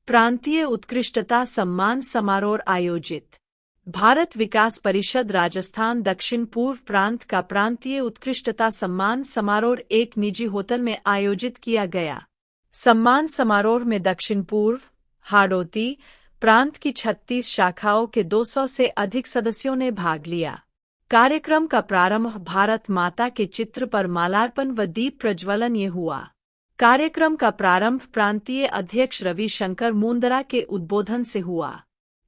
प्रांतीय उत्कृष्टता सम्मान समारोह आयोजित। भारत विकास परिषद राजस्थान दक्षिण पूर्व प्रांत का प्रांतीय उत्कृष्टता सम्मान समारोह एक निजी होटल में आयोजित किया गया। सम्मान समारोह में दक्षिण पूर्व हाड़ौती प्रांत की 36 शाखाओं के 200 से अधिक सदस्यों ने भाग लिया। कार्यक्रम का प्रारंभ भारत माता के चित्र पर मालार्पण व दीप प्रज्वलन ये हुआ। कार्यक्रम का प्रारंभ प्रांतीय अध्यक्ष रविशंकर मुंदरा के उद्बोधन से हुआ।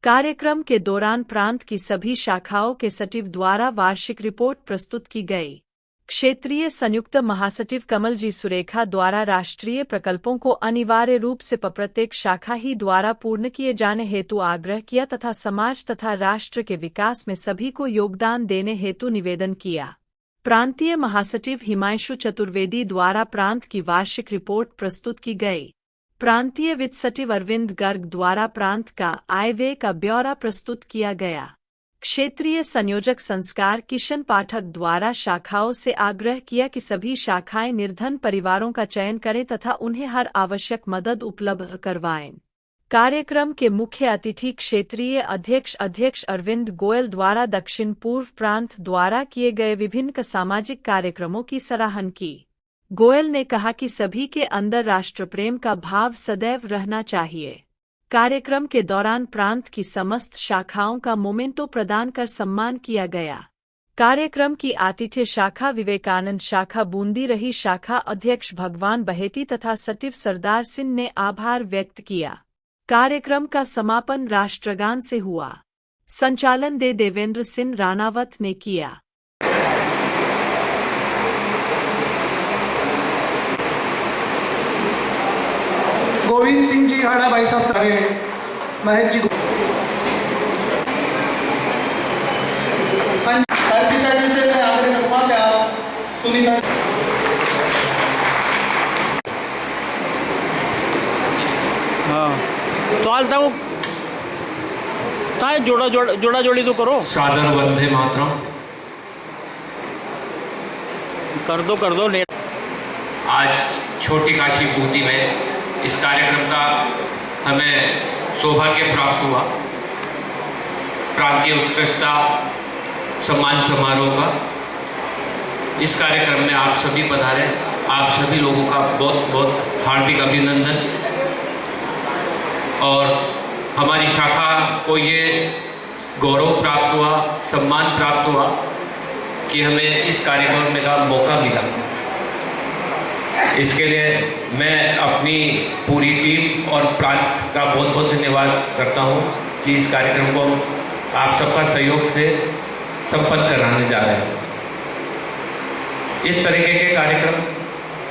कार्यक्रम के दौरान प्रांत की सभी शाखाओं के सचिव द्वारा वार्षिक रिपोर्ट प्रस्तुत की गई। क्षेत्रीय संयुक्त महासचिव कमलजी सुरेखा द्वारा राष्ट्रीय प्रकल्पों को अनिवार्य रूप से प्रत्येक शाखा ही द्वारा पूर्ण किए जाने हेतु आग्रह किया तथा समाज तथा राष्ट्र के विकास में सभी को योगदान देने हेतु निवेदन किया। प्रांतीय महासचिव हिमांशु चतुर्वेदी द्वारा प्रांत की वार्षिक रिपोर्ट प्रस्तुत की गई। प्रांतीय वित्त सचिव अरविंद गर्ग द्वारा प्रांत का आय व्यय का ब्यौरा प्रस्तुत किया गया। क्षेत्रीय संयोजक संस्कार किशन पाठक द्वारा शाखाओं से आग्रह किया कि सभी शाखाएं निर्धन परिवारों का चयन करें तथा उन्हें हर आवश्यक मदद उपलब्ध करवाएं। कार्यक्रम के मुख्य अतिथि क्षेत्रीय अध्यक्ष अरविंद गोयल द्वारा दक्षिण पूर्व प्रांत द्वारा किए गए विभिन्न सामाजिक कार्यक्रमों की सराहना की। गोयल ने कहा कि सभी के अंदर राष्ट्रप्रेम का भाव सदैव रहना चाहिए। कार्यक्रम के दौरान प्रांत की समस्त शाखाओं का मोमेंटो प्रदान कर सम्मान किया गया। कार्यक्रम की आतिथ्य शाखा विवेकानंद शाखा बूंदी रही शाखा अध्यक्ष भगवान बहेती तथा सचिव सरदार सिंह ने आभार व्यक्त किया। कार्यक्रम का समापन राष्ट्रगान से हुआ। संचालन देवेंद्र सिंह राणावत ने किया। गोविंद सिंह जी हाड़ा भाई साहब सारे महेश जी अर्पिता जी से मैं आग्रह करूंगा कि आप सुनीता तो हालता वो जोड़ा जोड़ी तो करो। सादर वंदे मातरम। कर दो लेट। आज छोटी काशी बूंदी में इस कार्यक्रम का हमें सौभाग्य प्राप्त हुआ। प्रांतीय उत्कृष्टता सम्मान समारोह का इस कार्यक्रम में आप सभी पधारे। आप सभी लोगों का बहुत बहुत हार्दिक अभिनंदन। और हमारी शाखा को ये गौरव प्राप्त हुआ, सम्मान प्राप्त हुआ कि हमें इस कार्यक्रम में का मौका मिला। इसके लिए मैं अपनी पूरी टीम और प्रांत का बहुत बहुत धन्यवाद करता हूँ कि इस कार्यक्रम को आप सबका सहयोग से संपन्न कराने जा रहे हैं। इस तरीके के कार्यक्रम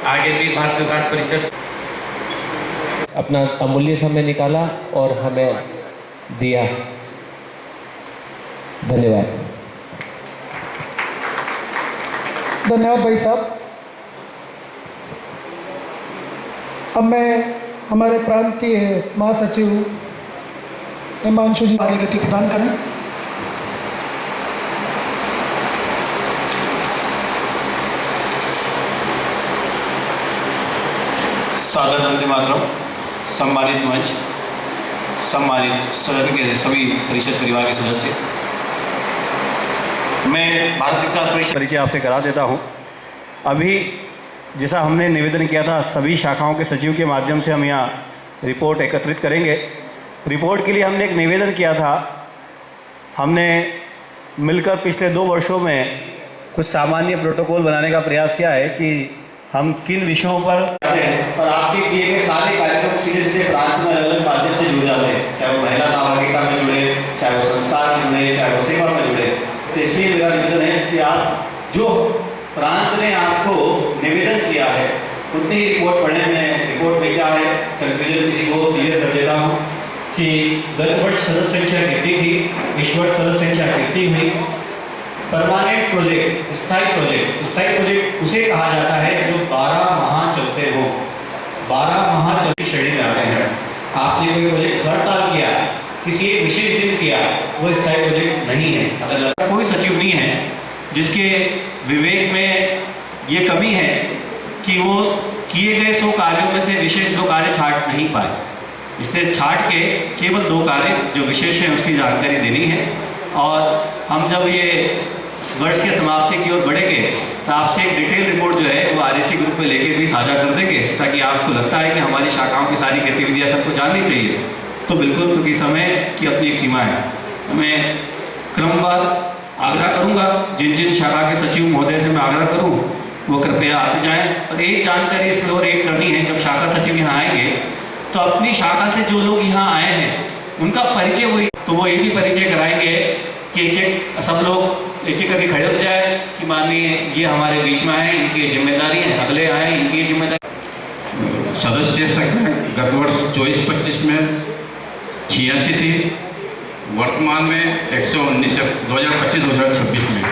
आगे भी भारत विकास परिषद अपना अमूल्य समय निकाला और हमें दिया। धन्यवाद। धन्यवाद भाई साहब। अब मैं हमारे प्रांतीय महासचिव हिमांशु जी आगे गति प्रदान करें। सादर वंदे मातरम। सम्मानित मंच, सम्मानित सदन के सभी परिषद परिवार के सदस्य, मैं भारत विकास परिषद परिचय आपसे करा देता हूं। अभी जैसा हमने निवेदन किया था, सभी शाखाओं के सचिव के माध्यम से हम यहाँ रिपोर्ट एकत्रित करेंगे। रिपोर्ट के लिए हमने एक निवेदन किया था। हमने मिलकर पिछले 2 वर्षों में कुछ सामान्य प्रोटोकॉल बनाने का प्रयास किया है कि हम किन विषयों पर और आपके किए गए सारे कार्यक्रम सीधे सीधे प्रांत में अलग अलग माध्यम से जुड़ जाते हैं, चाहे वो महिला सहभागिता में जुड़े, चाहे वो संस्कार में जुड़े, चाहे वो सेवा में जुड़े। तो इसलिए मेरा निवेदन है कि आप जो प्रांत ने आपको निवेदन किया है उतनी ही रिपोर्ट पढ़ने में रिपोर्ट में क्या है कन्फ्यूजन किसी को क्लियर कर देता हूँ कि गत वर्ष सदस्य संख्या कितनी थी, इस वर्ष सदस्य संख्या कितनी हुई। परमानेंट प्रोजेक्ट, स्थायी प्रोजेक्ट उसे कहा जाता है जो 12 माह चलते हो, 12 माह चलती श्रेणी में आते हैं। आपने कोई प्रोजेक्ट हर साल किया, किसी एक विशेष दिन किया, वो स्थायी प्रोजेक्ट नहीं है। अगर कोई सचिव नहीं है जिसके विवेक में ये कमी है कि वो किए गए 100 कार्यों में से विशेष 2 कार्य छांट नहीं पाए। इसलिए छाट के केवल 2 कार्य जो विशेष हैं उसकी जानकारी देनी है। और हम जब ये वर्ष के समाप्ति की ओर बढ़ेंगे तो आपसे एक डिटेल रिपोर्ट जो है वो RSC ग्रुप में लेके भी साझा कर देंगे, ताकि आपको लगता है कि हमारी शाखाओं की सारी गतिविधियाँ सबको जाननी चाहिए तो बिल्कुल, क्योंकि समय की अपनी एक सीमा है। मैं क्रमवार आग्रह करूँगा, जिन जिन शाखा के सचिव महोदय से मैं आग्रह करूँ वो कृपया आते जाएँ। और एक जानकारी इसमें और एक करनी है, जब शाखा सचिव यहाँ आएंगे तो अपनी शाखा से जो लोग यहाँ आए हैं उनका परिचय हुई तो वो ये भी परिचय कराएंगे कि एक सब लोग एक करके खड़े हो जाए कि मानिए ये हमारे बीच में आए, इनकी जिम्मेदारी है, अगले आए इनकी जिम्मेदारी। सदस्य संख्या गत वर्ष 24-25 में 86 थी, वर्तमान में 119 है 2025-2026 में।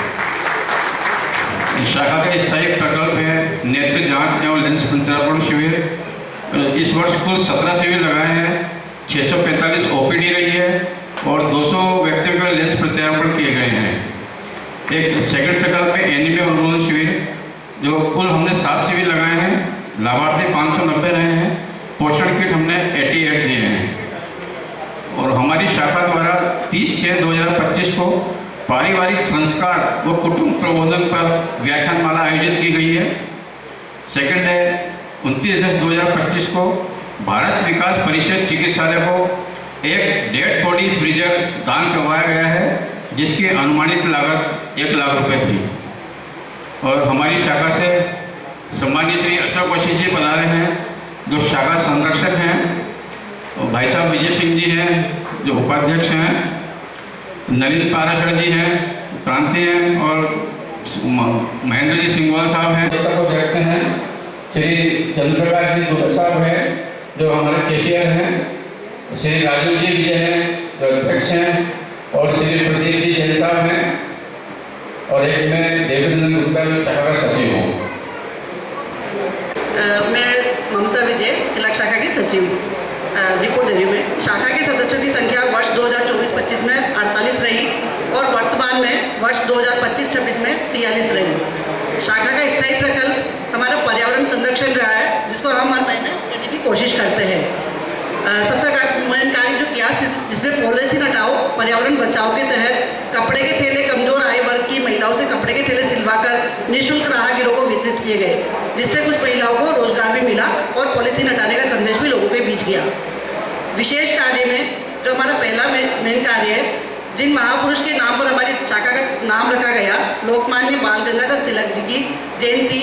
इस शाखा का स्थायी प्रकल्प है नेत्र जांच एवं लेंस प्रत्यारोपण शिविर। इस वर्ष कुल 17 शिविर लगाए हैं, 645 OPD रही है और 200 व्यक्तियों के लेंस प्रत्यारोपण किए गए हैं। एक सेकंड प्रकल्प है एनीमिया उन्मूलन शिविर, जो कुल हमने 7 शिविर लगाए हैं, लाभार्थी 590 रहे हैं, पोषण किट हमने 88 दिए हैं। और हमारी शाखा द्वारा 30/6/2025 को पारिवारिक संस्कार व कुटुंब प्रबोधन पर व्याख्यानमाला आयोजित की गई है। सेकंड है 29/10/2025 को भारत विकास परिषद चिकित्सालय को एक डेड बॉडी फ्रीजर दान करवाया गया है, जिसकी अनुमानित लागत 1 लाख रुपए थी। और हमारी शाखा से सम्मानीय श्री अशोक वशिष्ठ जी पधारे हैं, जो शाखा संरक्षक हैं, और भाई साहब विजय सिंह जी हैं जो उपाध्यक्ष हैं, नलिन पाराशर जी हैं प्रांतीय हैं, और महेंद्र जी सिंगवाल साहब हैं को देखते हैं। श्री चंद्रप्रकाश जी दुबे साहब हैं जो हमारे कैशियर हैं, श्री राजू जी विजय हैं जो अध्यक्ष हैं, और श्री प्रदीप जी जैन साहब हैं, और एक मैं देवेंद्र गुप्ता जो शाखा का सचिव हूँ। मैं ममता विजय तिलक शाखा की सचिव रिपोर्ट दे रही हूँ। मैं शाखा के सदस्यों की संख्या वर्ष 2024-25 में 48 रही और वर्तमान में वर्ष 2025-26 में 43 रही। शाखा का स्थायी प्रकल्प हमारा पर्यावरण संरक्षण रहा है, जिसको हम हर महीने करने की कोशिश करते हैं। सबसे मेन कार्य जो किया जिसमें पॉलिथीन हटाओ पर्यावरण बचाओ के तहत कपड़े के थैले कमजोर आय वर्ग की महिलाओं से कपड़े के थैले सिलवाकर निःशुल्क राहगीरों को वितरित किए गए, जिससे कुछ महिलाओं को रोजगार भी मिला और पॉलिथीन हटाने का संदेश भी लोगों के बीच गया। विशेष कार्य में जो हमारा पहला मेन कार्य है, जिन महापुरुष के नाम पर हमारी शाखा का नाम रखा गया, लोकमान्य बाल गंगाधर तिलक जी की जयंती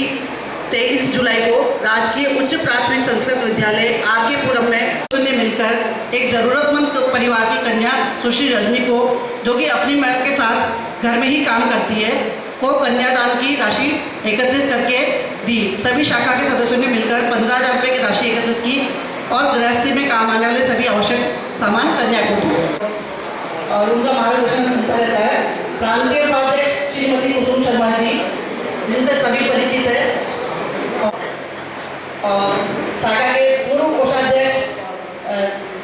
23 जुलाई को राजकीय उच्च प्राथमिक संस्कृत विद्यालय RK पुरम में ने मिलकर एक जरूरतमंद परिवार की कन्या सुश्री रजनी को, जो कि अपनी मर्द के साथ घर में ही काम करती है, को कन्यादान की राशि एकत्रित करके दी। सभी शाखा के सदस्यों ने मिलकर 15,000 रुपये की राशि एकत्रित की और गृहस्थी में काम आने वाले सभी आवश्यक सामान कन्या को दिए और उनका मार्गदर्शन मिलता रहता है। प्रांतीय उपाध्यक्ष श्रीमती कुसुम शर्मा जी, जिनसे सभी परिचित है, और शाखा के पूर्व कोषाध्यक्ष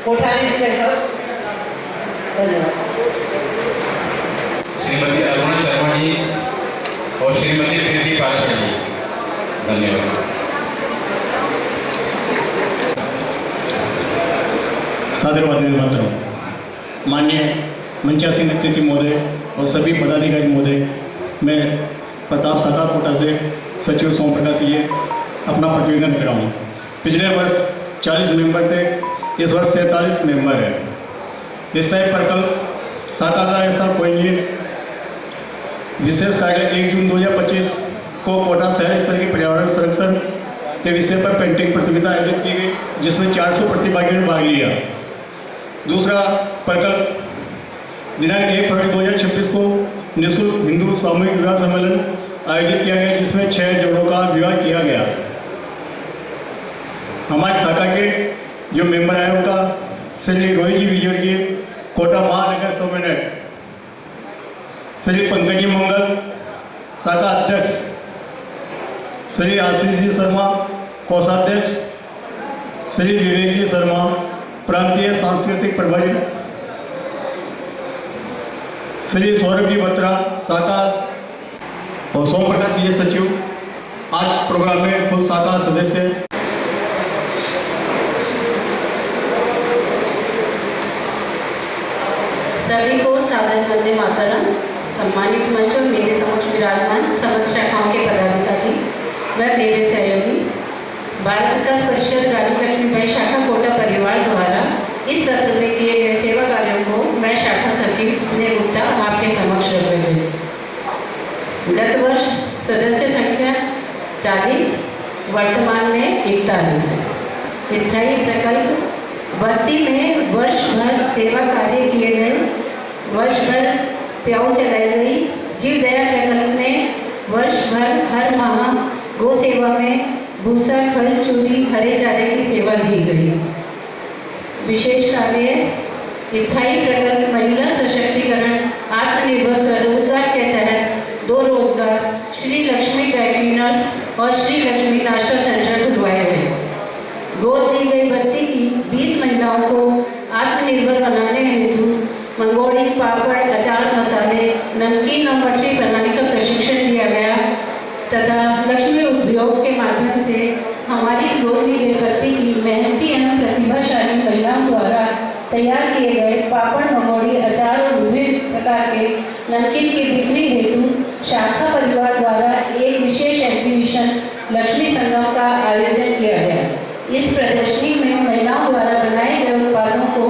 कोठारी जी है सर, धन्यवाद। श्रीमती अरुणा शर्मा जी और श्रीमती प्रीति पाराशर जी, धन्यवाद। सादर मातरम। माननीय मंचासी नेतृत्व महोदय और सभी पदाधिकारी महोदय, मैं प्रताप शाखा कोटा से सचिव सोम प्रकाश ये अपना प्रतिवेदन कर रहा हूँ। पिछले वर्ष 40 मेंबर थे, इस वर्ष 47 मेंबर है। स्थायी प्रकल्प शाखा का ऐसा कोई नहीं। विशेष कार्य 1 जून 2025 को कोटा शहर स्तर की पर्यावरण संरक्षण के विषय पर पेंटिंग प्रतियोगिता आयोजित की गई, जिसमें 400 प्रतिभागियों ने भाग लिया। दूसरा प्रकल्प दिनांक 1 फरवरी 2026 को निःशुल्क हिंदू सामूहिक विवाह सम्मेलन आयोजित किया गया, जिसमें 6 जोड़ों का विवाह किया गया। हमारी शाखा के जो मेंबर आए उनका श्री रोहित जी विजय, कोटा महानगर समन्वयक श्री पंकज जी मंगल, शाखा अध्यक्ष श्री आशीष जी शर्मा, कोषाध्यक्ष श्री विवेक जी शर्मा, प्रांतीय सांस्कृतिक प्रभारी श्री सौरभ जी बत्रा, शाखा, और सोम प्रकाश ये सचिव। आज प्रोग्राम में कुछ शाखा सदस्य सभी को सादर वंदे मातरम। सम्मानित मंच और मेरे समक्ष विराजमान समस्त शाखाओं के पदाधिकारी व मेरे सहयोगी, भारत विकास परिषद रानी लक्ष्मीबाई शाखा कोटा परिवार द्वारा इस सत्र में किए गए सेवा कार्यों को मैं शाखा सचिव स्नेह गुप्ता आपके समक्ष रख रही हूँ। गत वर्ष सदस्य संख्या 40, वर्तमान में 41। स्थायी प्रकल्प बस्ती में वर्ष भर सेवा कार्य किए गए, वर्ष भर प्याऊ चलाई गई। जीव दया प्रकल्प में वर्ष भर हर माह गौ सेवा में भूसा, खल, चूरी, हरे चारे की सेवा दी गई। विशेष कार्य स्थायी प्रकल्प महिला सशक्तिकरण आत्मनिर्भर स्वरोजगार के तहत 2 रोजगार श्री लक्ष्मी ड्राई क्लीनर्स और श्री लक्ष्मी नाश्ता सेंटर खुलवाए गए। गोद दी गई बस्ती की 20 महिलाओं को आत्मनिर्भर बनाने हेतु मंगोड़ी, पापड़, अचार, मसाले, नमकीन और मठरी बनाने का प्रशिक्षण दिया गया तथा लक्ष्मी उद्योग के माध्यम से हमारी गोद दी गई बस्ती की मेहनती एवं प्रतिभाशाली महिलाओं द्वारा तैयार किए गए पापड़, मंगोड़ी, अचार और विभिन्न प्रकार के नमकीन की बिक्री हेतु शाखा परिवार द्वारा एक विशेष एग्जीबिशन लक्ष्मी संगम का आयोजन किया गया। इस प्रदर्शनी में महिलाओं द्वारा बनाए गए उत्पादों को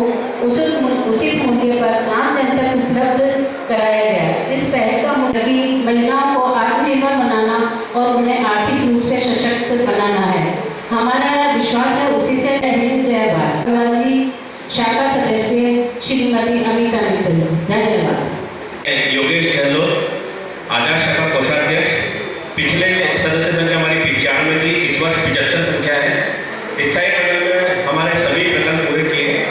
उचित मूल्य पर आम जनता को उपलब्ध कराया गया। इस पहल का मुख्य महिलाओं को आत्मनिर्भर बनाना और उन्हें आर्थिक रूप से सशक्त बनाना है। हमारा विश्वास है उसी से जय भारत। जी शाखा सदस्य श्रीमती अमिता मित्तल, धन्यवाद। योगेश गहलोत, आदर्श शाखा कोषाध्यक्ष। पिछले सदस्य संख्या हमारी 95 थी, इस वर्ष 75 संख्या है। स्थायी प्रकल्प में हमारे सभी प्रकल्प पूरे किए।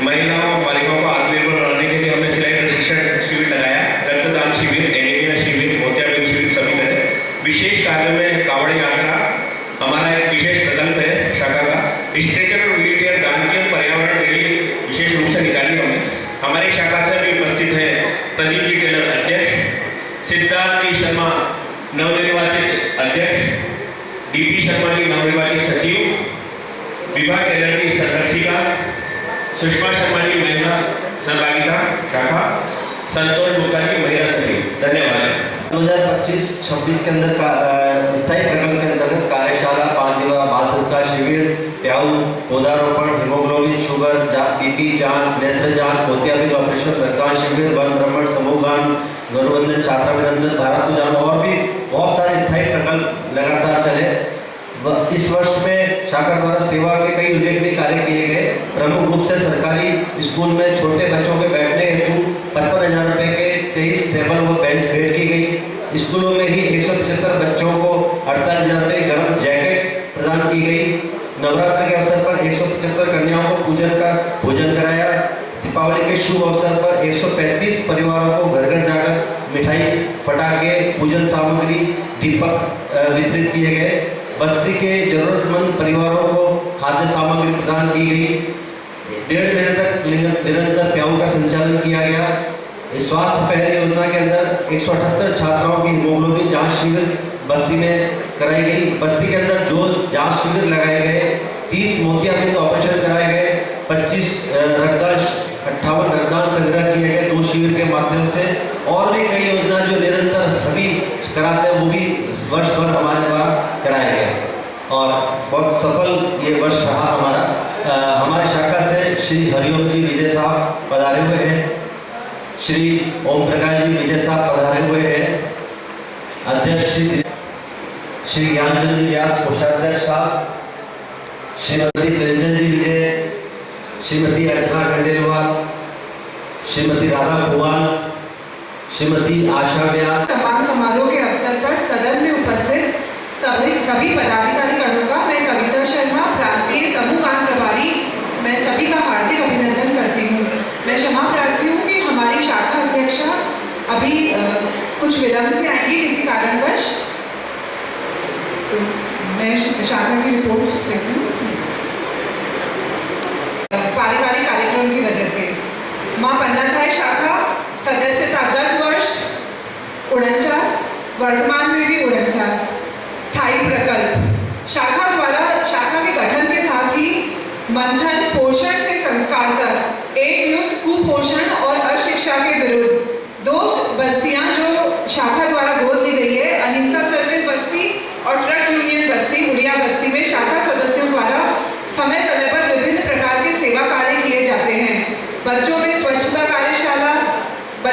महिलाओं और बालिकाओं को आत्मनिर्भर बनाने के लिए हमने सिलाई प्रशिक्षण शिविर लगाया, रक्तदान शिविर, एनीमिया शिविर, मोतियाबिंद शिविर सभी करे। विशेष कार्य में कावड़ यात्रा हमारा एक विशेष प्रकल्प है शाखा का। स्ट्रेचर और व्हील चेयर दान की पर्यावरण रैली विशेष रूप से निकाली हमने। हमारी शाखा से भी उपस्थित है प्रदीप जी टेलर अध्यक्ष, सिद्धार्थ जी शर्मा नवनिर्वाचित अध्यक्ष, डीपी शर्मा जी नवनिर्वाचित सचिव, विभा टेलर जी संरक्षिका, सुषमा शर्मा जी महिला सहभागिता शाखा, संतोष गुप्ता जी महिला सचिव। धन्यवाद। 2025-26 के अंदर स्थायी प्रकल्प के अंतर्गत कार्यशाला, 5 दिवसीय बाल सत्कार शिविर, प्याऊ, पौधारोपण, हीमोग्लोबिन, शुगर, बीपी जांच, नेत्र जांच, मोतियाबिंद ऑपरेशन, रक्तदान शिविर, वन भ्रमण, समूहगान, गौरवंदन, छात्राभिनंदन, भारत को जानो और भी बहुत सारे स्थायी प्रकल्प लगातार चले। इस वर्ष में शाखा द्वारा सेवा के कई उल्लेखनीय कार्य किए गए। प्रमुख रूप से सरकारी स्कूल में छोटे बच्चों के बैठने हेतु 55,000 रुपये के 23 टेबल व बेंच भेंट की गई। स्कूलों में ही 175 बच्चों को 48,000 रुपये गर्म जैकेट प्रदान की गई। नवरात्र के अवसर पर 175 कन्याओं को भोजन कराया। दीपावली के शुभ अवसर पर 135 परिवारों को घर घर जाकर मिठाई, पटाखे, पूजन सामग्री, दीपक वितरित किए गए। बस्ती के जरूरतमंद परिवारों को खाद्य सामग्री प्रदान की गई। 1.5 महीने तक निरंतर प्याऊ का संचालन किया गया। स्वास्थ्य पहल योजना के अंदर 178 छात्राओं की हीमोग्लोबिन जांच शिविर बस्ती में कराई गई। बस्ती के अंदर जो जांच शिविर लगाए गए, 30 मोतियाबिंद ऑपरेशन कराए गए, 55 58 रक्तदान संग्रह किए गए 2 शिविर के माध्यम से। और भी कई योजना जो निरंतर सभी कराते हैं वो भी वर्ष भर हमारे द्वारा कराया गया और बहुत सफल ये वर्ष रहा हमारा। हमारी शाखा से श्री हरिओम जी विजय साहब पधारे हुए हैं, श्री ओम प्रकाश जी विजय साहब पधारे हुए हैं, अध्यक्ष श्री ज्ञानचंद जी व्यास कोषाध्यक्ष साहब, श्रीमती चंचल जी विजय, श्रीमती अर्चना खंडेलवाल, श्रीमती राधा कुमार, श्रीमती आशा व्यास। सम्मान समारोह के अवसर पर सदन में उपस्थित सभी पदाधिकारी गणों का मैं कविता शर्मा, प्रांतीय समूहगान प्रभारी, मैं सभी का हार्दिक अभिनंदन करती हूँ। मैं क्षमा प्रार्थी हूँ कि हमारी शाखा अध्यक्षा अभी कुछ विलंब से आएंगी किसी कारणवश। मैं शाखा की रिपोर्ट देती हूँ। पारिवारिक कार्यक्रम की वजह से माँ पन्नाथाई शाखा सदस्यता गत वर्ष 49, वर्तमान में भी 49। स्थायी प्रकल्प शाखा द्वारा शाखा के गठन के साथ ही मंथन, पोषण से संस्कार तक एक युद्ध कुपोषण और अशिक्षा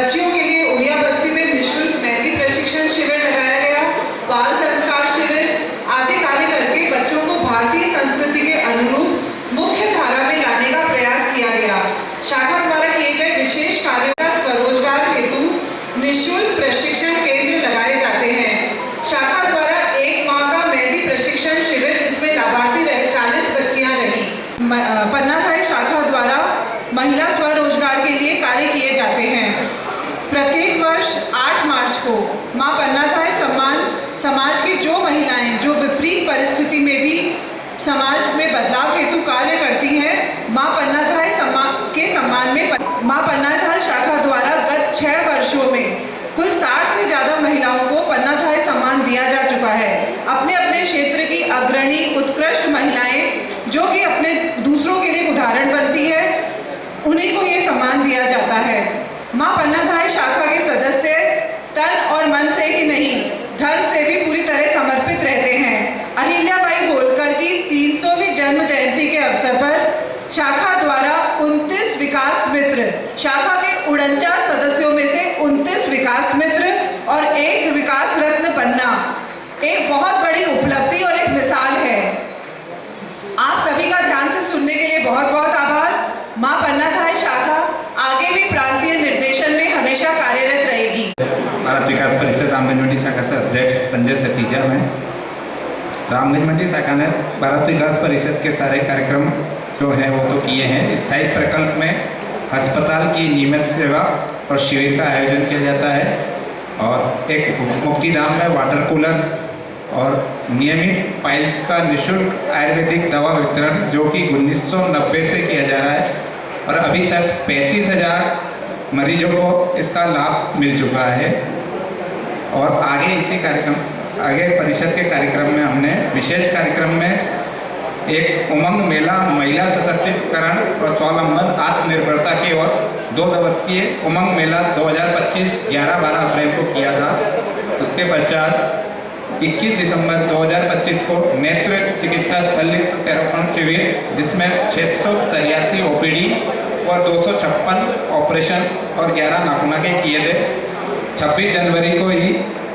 बच्चियों के लिए उड़िया बस्ती में निःशुल्क मेहंदी प्रशिक्षण शिविर लगाया गया। बाल संस्कार शिविर आदि कार्य करके बच्चों को भारतीय संस्कृति के अनुरूप मुख्य धारा में लाने का प्रयास किया गया। शाखा द्वारा किए गए विशेष कार्यों का स्वरोजगार हेतु निःशुल्क प्रशिक्षण केंद्र लगाए जाते हैं। शाखा द्वारा 1 माह का मेहंदी प्रशिक्षण शिविर जिसमें लाभार्थी रहे 40 बच्चियां रही। पन्नाधाय शाखा द्वारा महिला स्वरोजगार के लिए कार्य किए जाते हैं। प्रत्येक वर्ष 8 मार्च को मां पन्नाधाय सम्मान समाज की जो महिलाएं जो विपरीत परिस्थिति में भी समाज में बदलाव हेतु कार्य करती हैं, मां पन्नाधाय के सम्मान में मां पन्नाधाय शाखा द्वारा गत 6 वर्षों में कुल 60 से ज़्यादा महिलाओं को पन्नाधाय सम्मान दिया जा चुका है। अपने अपने क्षेत्र की अग्रणी उत्कृष्ट महिलाएं जो कि अपने दूसरों के लिए उदाहरण बनती है, उन्हीं को ये सम्मान दिया जाता है। मां पन्नाधाय शाखा के सदस्य तन और मन से ही नहीं, धन से भी पूरी तरह समर्पित रहते हैं। अहिल्याबाई होलकर की 300वीं जन्म जयंती के अवसर पर शाखा द्वारा 29 विकास मित्र, शाखा के 49 सदस्यों में से 29 विकास मित्र और 1 विकास रत्न बनना एक बहुत बड़ी उपलब्धि और एक मिसाल है। आप सभी का ध्यान से सुनने के लिए बहुत बहुत आभार। मां पन्नाधाय शाखा आगे भी प्रांतीय निर्देशन में हमेशा कार्यरत रहेगी। भारत विकास परिषद रामगंज मंडी शाखा से अध्यक्ष संजय सतीजा मैं। रामगंज मंडी शाखा ने भारत विकास परिषद के सारे कार्यक्रम जो हैं वो तो किए हैं। स्थायी प्रकल्प में अस्पताल की नियमित सेवा और शिविर का आयोजन किया जाता है और एक मुक्तिधाम में वाटर कूलर और नियमित पाइल्स का निःशुल्क आयुर्वेदिक दवा वितरण जो कि 1990 से किया जा रहा है और अभी तक 35,000 मरीजों को इसका लाभ मिल चुका है। और आगे इसी कार्यक्रम आगे परिषद के कार्यक्रम में हमने विशेष कार्यक्रम में एक उमंग मेला महिला सशक्तिकरण और स्वावलंबन आत्मनिर्भरता की ओर 2 दिवसीय उमंग मेला 2025 11-12 अप्रैल को किया था। उसके पश्चात 21 दिसंबर 2025 को नेत्र चिकित्सा शल्य प्रत्यारोपण शिविर जिसमें 683 ओपीडी और 256 ऑपरेशन और 11 नाखूना के किए थे। 26 जनवरी को ही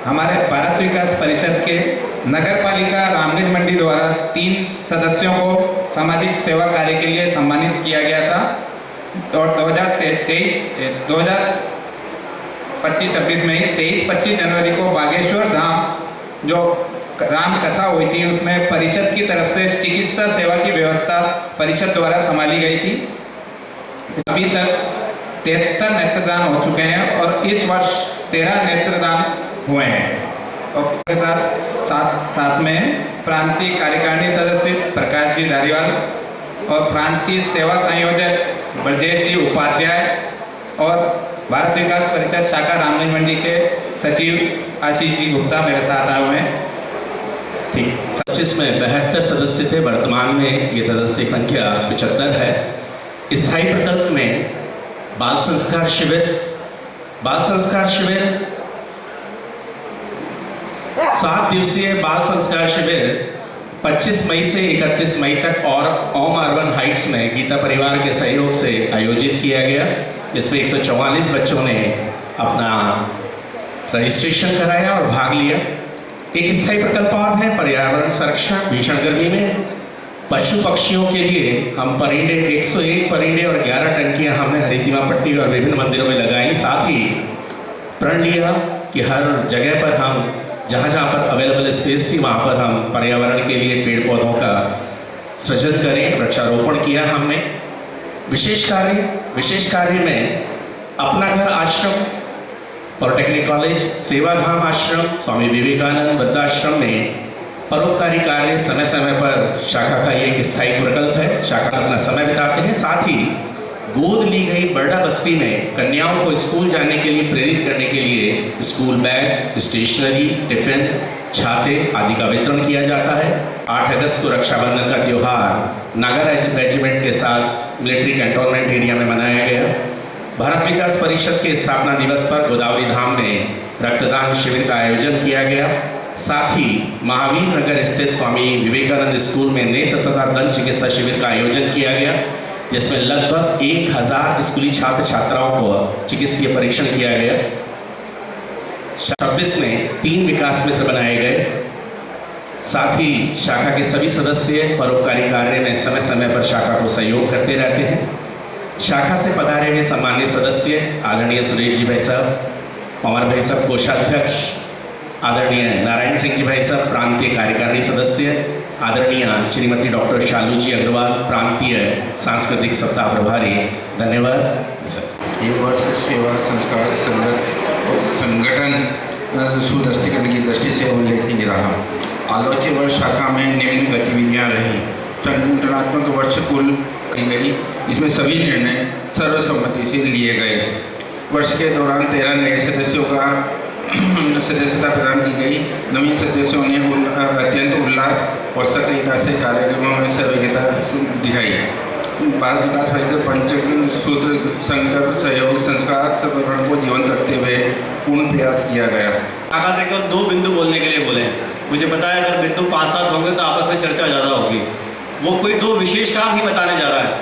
हमारे भारत विकास परिषद के नगर पालिका रामगंज मंडी द्वारा 3 सदस्यों को सामाजिक सेवा कार्य के लिए सम्मानित किया गया था और 2025 में ही 23-25 जनवरी को बागेश्वर धाम जो राम कथा हुई थी उसमें परिषद की तरफ से चिकित्सा सेवा की व्यवस्था परिषद द्वारा संभाली गई थी। अभी तक 73 नेत्रदान हो चुके हैं और इस वर्ष 13 नेत्रदान हुए हैं। और साथ में प्रांतीय कार्यकारिणी सदस्य प्रकाश जी धारीवाल और प्रांतीय सेवा संयोजक ब्रजेश जी उपाध्याय और भारत विकास परिषद शाखा रामगंज मंडी के सचिव आशीष जी गुप्ता मेरे साथ आए हुए हैं। ठीक 25 में 72 सदस्य थे, वर्तमान में ये सदस्य संख्या 75 है। स्थायी प्रकल्प में बाल संस्कार शिविर 7 दिवसीय बाल संस्कार शिविर 25 मई से 31 मई तक और ओम अर्बन हाइट्स में गीता परिवार के सहयोग से आयोजित किया गया। इसमें 144 बच्चों ने अपना रजिस्ट्रेशन कराया और भाग लिया। एक स्थायी प्रकल्प और है पर्यावरण संरक्षण। भीषण गर्मी में पशु पक्षियों के लिए हम परिंदे 101 परिंदे और 11 टंकियां हमने हरितिमा पट्टी और विभिन्न मंदिरों में लगाई। साथ ही प्रण लिया कि हर जगह पर हम जहाँ पर अवेलेबल स्पेस थी वहाँ पर हम पर्यावरण के लिए पेड़ पौधों का सृजन करें। वृक्षारोपण किया हमने। विशेष कार्य में अपना घर आश्रम, पॉलिटेक्निक कॉलेज, सेवाधाम आश्रम, स्वामी विवेकानंद वृद्धाश्रम में परोपकारी कार्य समय समय पर शाखा का ये एक स्थायी प्रकल्प है। शाखा अपना समय बिताते हैं। साथ ही गोद ली गई बरडा बस्ती में कन्याओं को स्कूल जाने के लिए प्रेरित करने के लिए स्कूल बैग, स्टेशनरी, टिफिन, छाते आदि का वितरण किया जाता है। 8 अगस्त को रक्षाबंधन का त्यौहार नागा रेजिमेंट के साथ मिलिट्री कैंटोनमेंट एरिया में मनाया गया। भारत विकास परिषद के स्थापना दिवस पर गोदावरी धाम में रक्तदान शिविर का आयोजन किया गया। साथ ही महावीर नगर स्थित स्वामी विवेकानंद स्कूल में नेत्र तथा दंत चिकित्सा शिविर का आयोजन किया गया। जिसमें लगभग 1000 स्कूली छात्र छात्राओं को चिकित्सीय परीक्षण किया गया। 26 में 3 विकास मित्र बनाए गए। साथ ही शाखा के सभी सदस्य परोपकारी कार्य में समय समय पर शाखा को सहयोग करते रहते हैं। शाखा से पधारे हुए सम्मानित सदस्य आदरणीय सुरेश जी भाई साहब, पवन भाई साहब कोषाध्यक्ष, आदरणीय नारायण सिंह जी भाई साहब प्रांतीय कार्यकारिणी सदस्य, आदरणीय श्रीमती डॉक्टर शालू जी अग्रवाल प्रांतीय सांस्कृतिक सप्ताह प्रभारी, धन्यवाद सर। ये वर्ष सेवा संस्कार संगठन सुदृष्टिकरण की दृष्टि से उल्लेखनीय रहा। आलोच्य वर्ष शाखा में निम्न गतिविधियां रही। संगठनात्मक वर्ष कुल की गई, इसमें सभी निर्णय सर्वसम्मति से लिए गए। वर्ष के दौरान 13 नए सदस्यों का सदस्यता प्रदान की गई। नवीन सदस्यों ने अत्यंत उल्लास और सक्रियता से कार्यक्रमों में सहभागिता दिखाई। भारत विकास परिषद पंचक सूत्र संकल्प सहयोग संस्कार सर्वेक्षण को जीवंत रखते हुए पूर्ण प्रयास किया गया। शाखा से केवल 2 बिंदु बोलने के लिए बोले। मुझे पता है अगर बिंदु 5-7 होंगे तो आपस में चर्चा ज़्यादा होगी। वो कोई 2 विशेष काम ही बताने जा रहा है।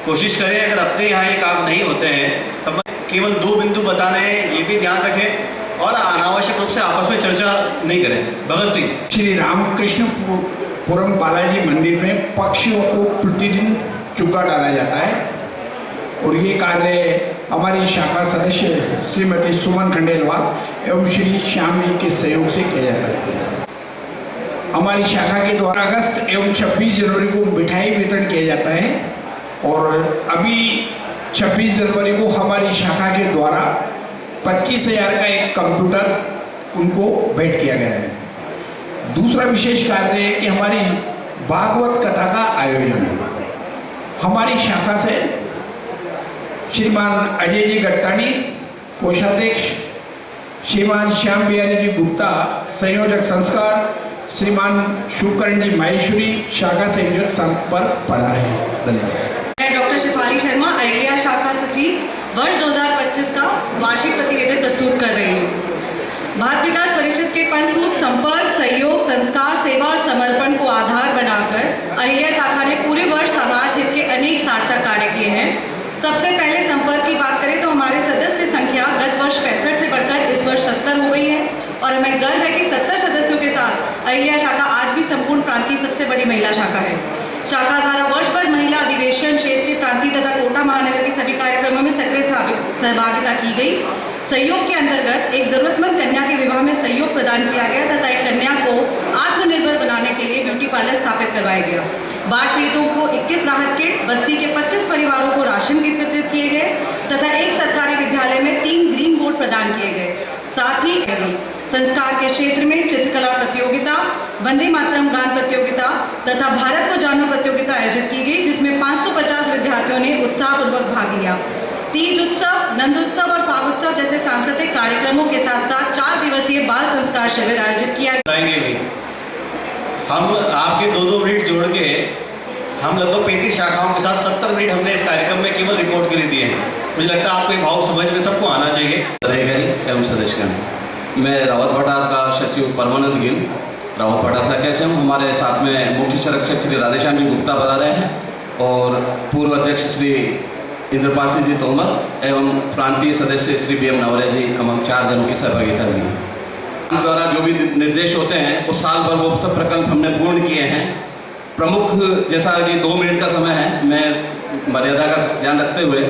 कोशिश करें अगर अपने यहाँ ये काम नहीं होते हैं तब केवल 2 बिंदु बताने हैं, ये भी ध्यान रखें और अनावश्यक रूप से आपस में चर्चा नहीं करें। भगत सिंह। श्री रामकृष्णपुरम बालाजी मंदिर में पक्षियों को प्रतिदिन चुग्गा डाला जाता है और ये कार्य हमारी शाखा सदस्य श्रीमती सुमन खंडेलवाल एवं श्री श्याम जी के सहयोग से किया जाता है। हमारी शाखा के द्वारा अगस्त एवं 26 जनवरी को मिठाई वितरण किया जाता है और अभी 26 जनवरी को हमारी शाखा के द्वारा 25,000 का एक कंप्यूटर उनको भेंट किया गया है। दूसरा विशेष कार्य है कि हमारी भागवत कथा का आयोजन हमारी शाखा से श्रीमान अजय जी गट्टानी कोषाध्यक्ष, श्रीमान श्याम बिहारी जी गुप्ता संयोजक संस्कार, श्रीमान शुभकरण जी माहेश्वरी शाखा संयोजक संघ पर पधारे हैं। धन्यवाद। मैं डॉक्टर शिफाली शर्मा अहिल्या शाखा सचिव वर्ष 2025 का वार्षिक प्रतिवेदन प्रस्तुत कर रही हूँ। भारत विकास परिषद के पंचसूत्र संपर्क, सहयोग, संस्कार, सेवा और समर्पण को आधार बनाकर अहिल्या शाखा ने पूरे वर्ष समाज हित के अनेक सार्थक कार्य किए हैं। सबसे पहले संपर्क की बात करें तो हमारे सदस्य संख्या गत वर्ष 65 से बढ़कर इस वर्ष 70 हो गई है और हमें गर्व है कि 70 सदस्यों के साथ अहिल्या शाखा आज भी संपूर्ण प्रांत की सबसे बड़ी महिला शाखा है। शाखा द्वारा वर्ष भर महिला अधिवेशन, क्षेत्रीय, प्रांतीय तथा कोटा महानगर के सभी कार्यक्रमों में सक्रिय सहभागिता की गई। सहयोग के अंतर्गत एक जरूरतमंद कन्या के विवाह में सहयोग प्रदान किया गया तथा एक कन्या को आत्मनिर्भर बनाने के लिए ब्यूटी पार्लर स्थापित करवाया गया। बाढ़ पीड़ितों को 21 राहत किट, बस्ती के 25 परिवारों को राशन किट वितरित किए गए तथा एक सरकारी विद्यालय में 3 ग्रीन बोर्ड प्रदान किए गए। साथ ही संस्कार के क्षेत्र में चित्रकला प्रतियोगिता, वंदे मातरम गान प्रतियोगिता तथा भारत को जानो प्रतियोगिता आयोजित की गई, जिसमें 550 विद्यार्थियों ने उत्साहपूर्वक भाग लिया। तीज उत्सव, नंद उत्सव और फाग उत्सव जैसे सांस्कृतिक कार्यक्रमों के साथ साथ 4 दिवसीय बाल संस्कार शिविर आयोजित किया गया। हम आपके 2-2 मिनट जोड़ के हम लगभग 35 शाखाओं के साथ 70 मिनट हमने इस कार्यक्रम में केवल रिपोर्ट के लिए दिए हैं। मुझे लगता है आपको भाव समझ में सबको आना चाहिए। अधिकारी एवं सदस्यगण, मैं रावत भटा का सचिव परमानंद गिल रावत भटा सा कैसे हूँ। हमारे साथ में मुख्य संरक्षक श्री राधेश्याम जी गुप्ता बता रहे हैं और पूर्व अध्यक्ष श्री इंद्रपाल सिंह जी तोमर एवं प्रांतीय सदस्य श्री BM नवरे जी, हम 4 जनों की सहभागिता हुई है। द्वारा जो भी निर्देश होते हैं वो साल भर वो सब प्रकल्प हमने पूर्ण किए हैं। प्रमुख जैसा कि 2 मिनट का समय है, मैं मर्यादा का ध्यान रखते हुए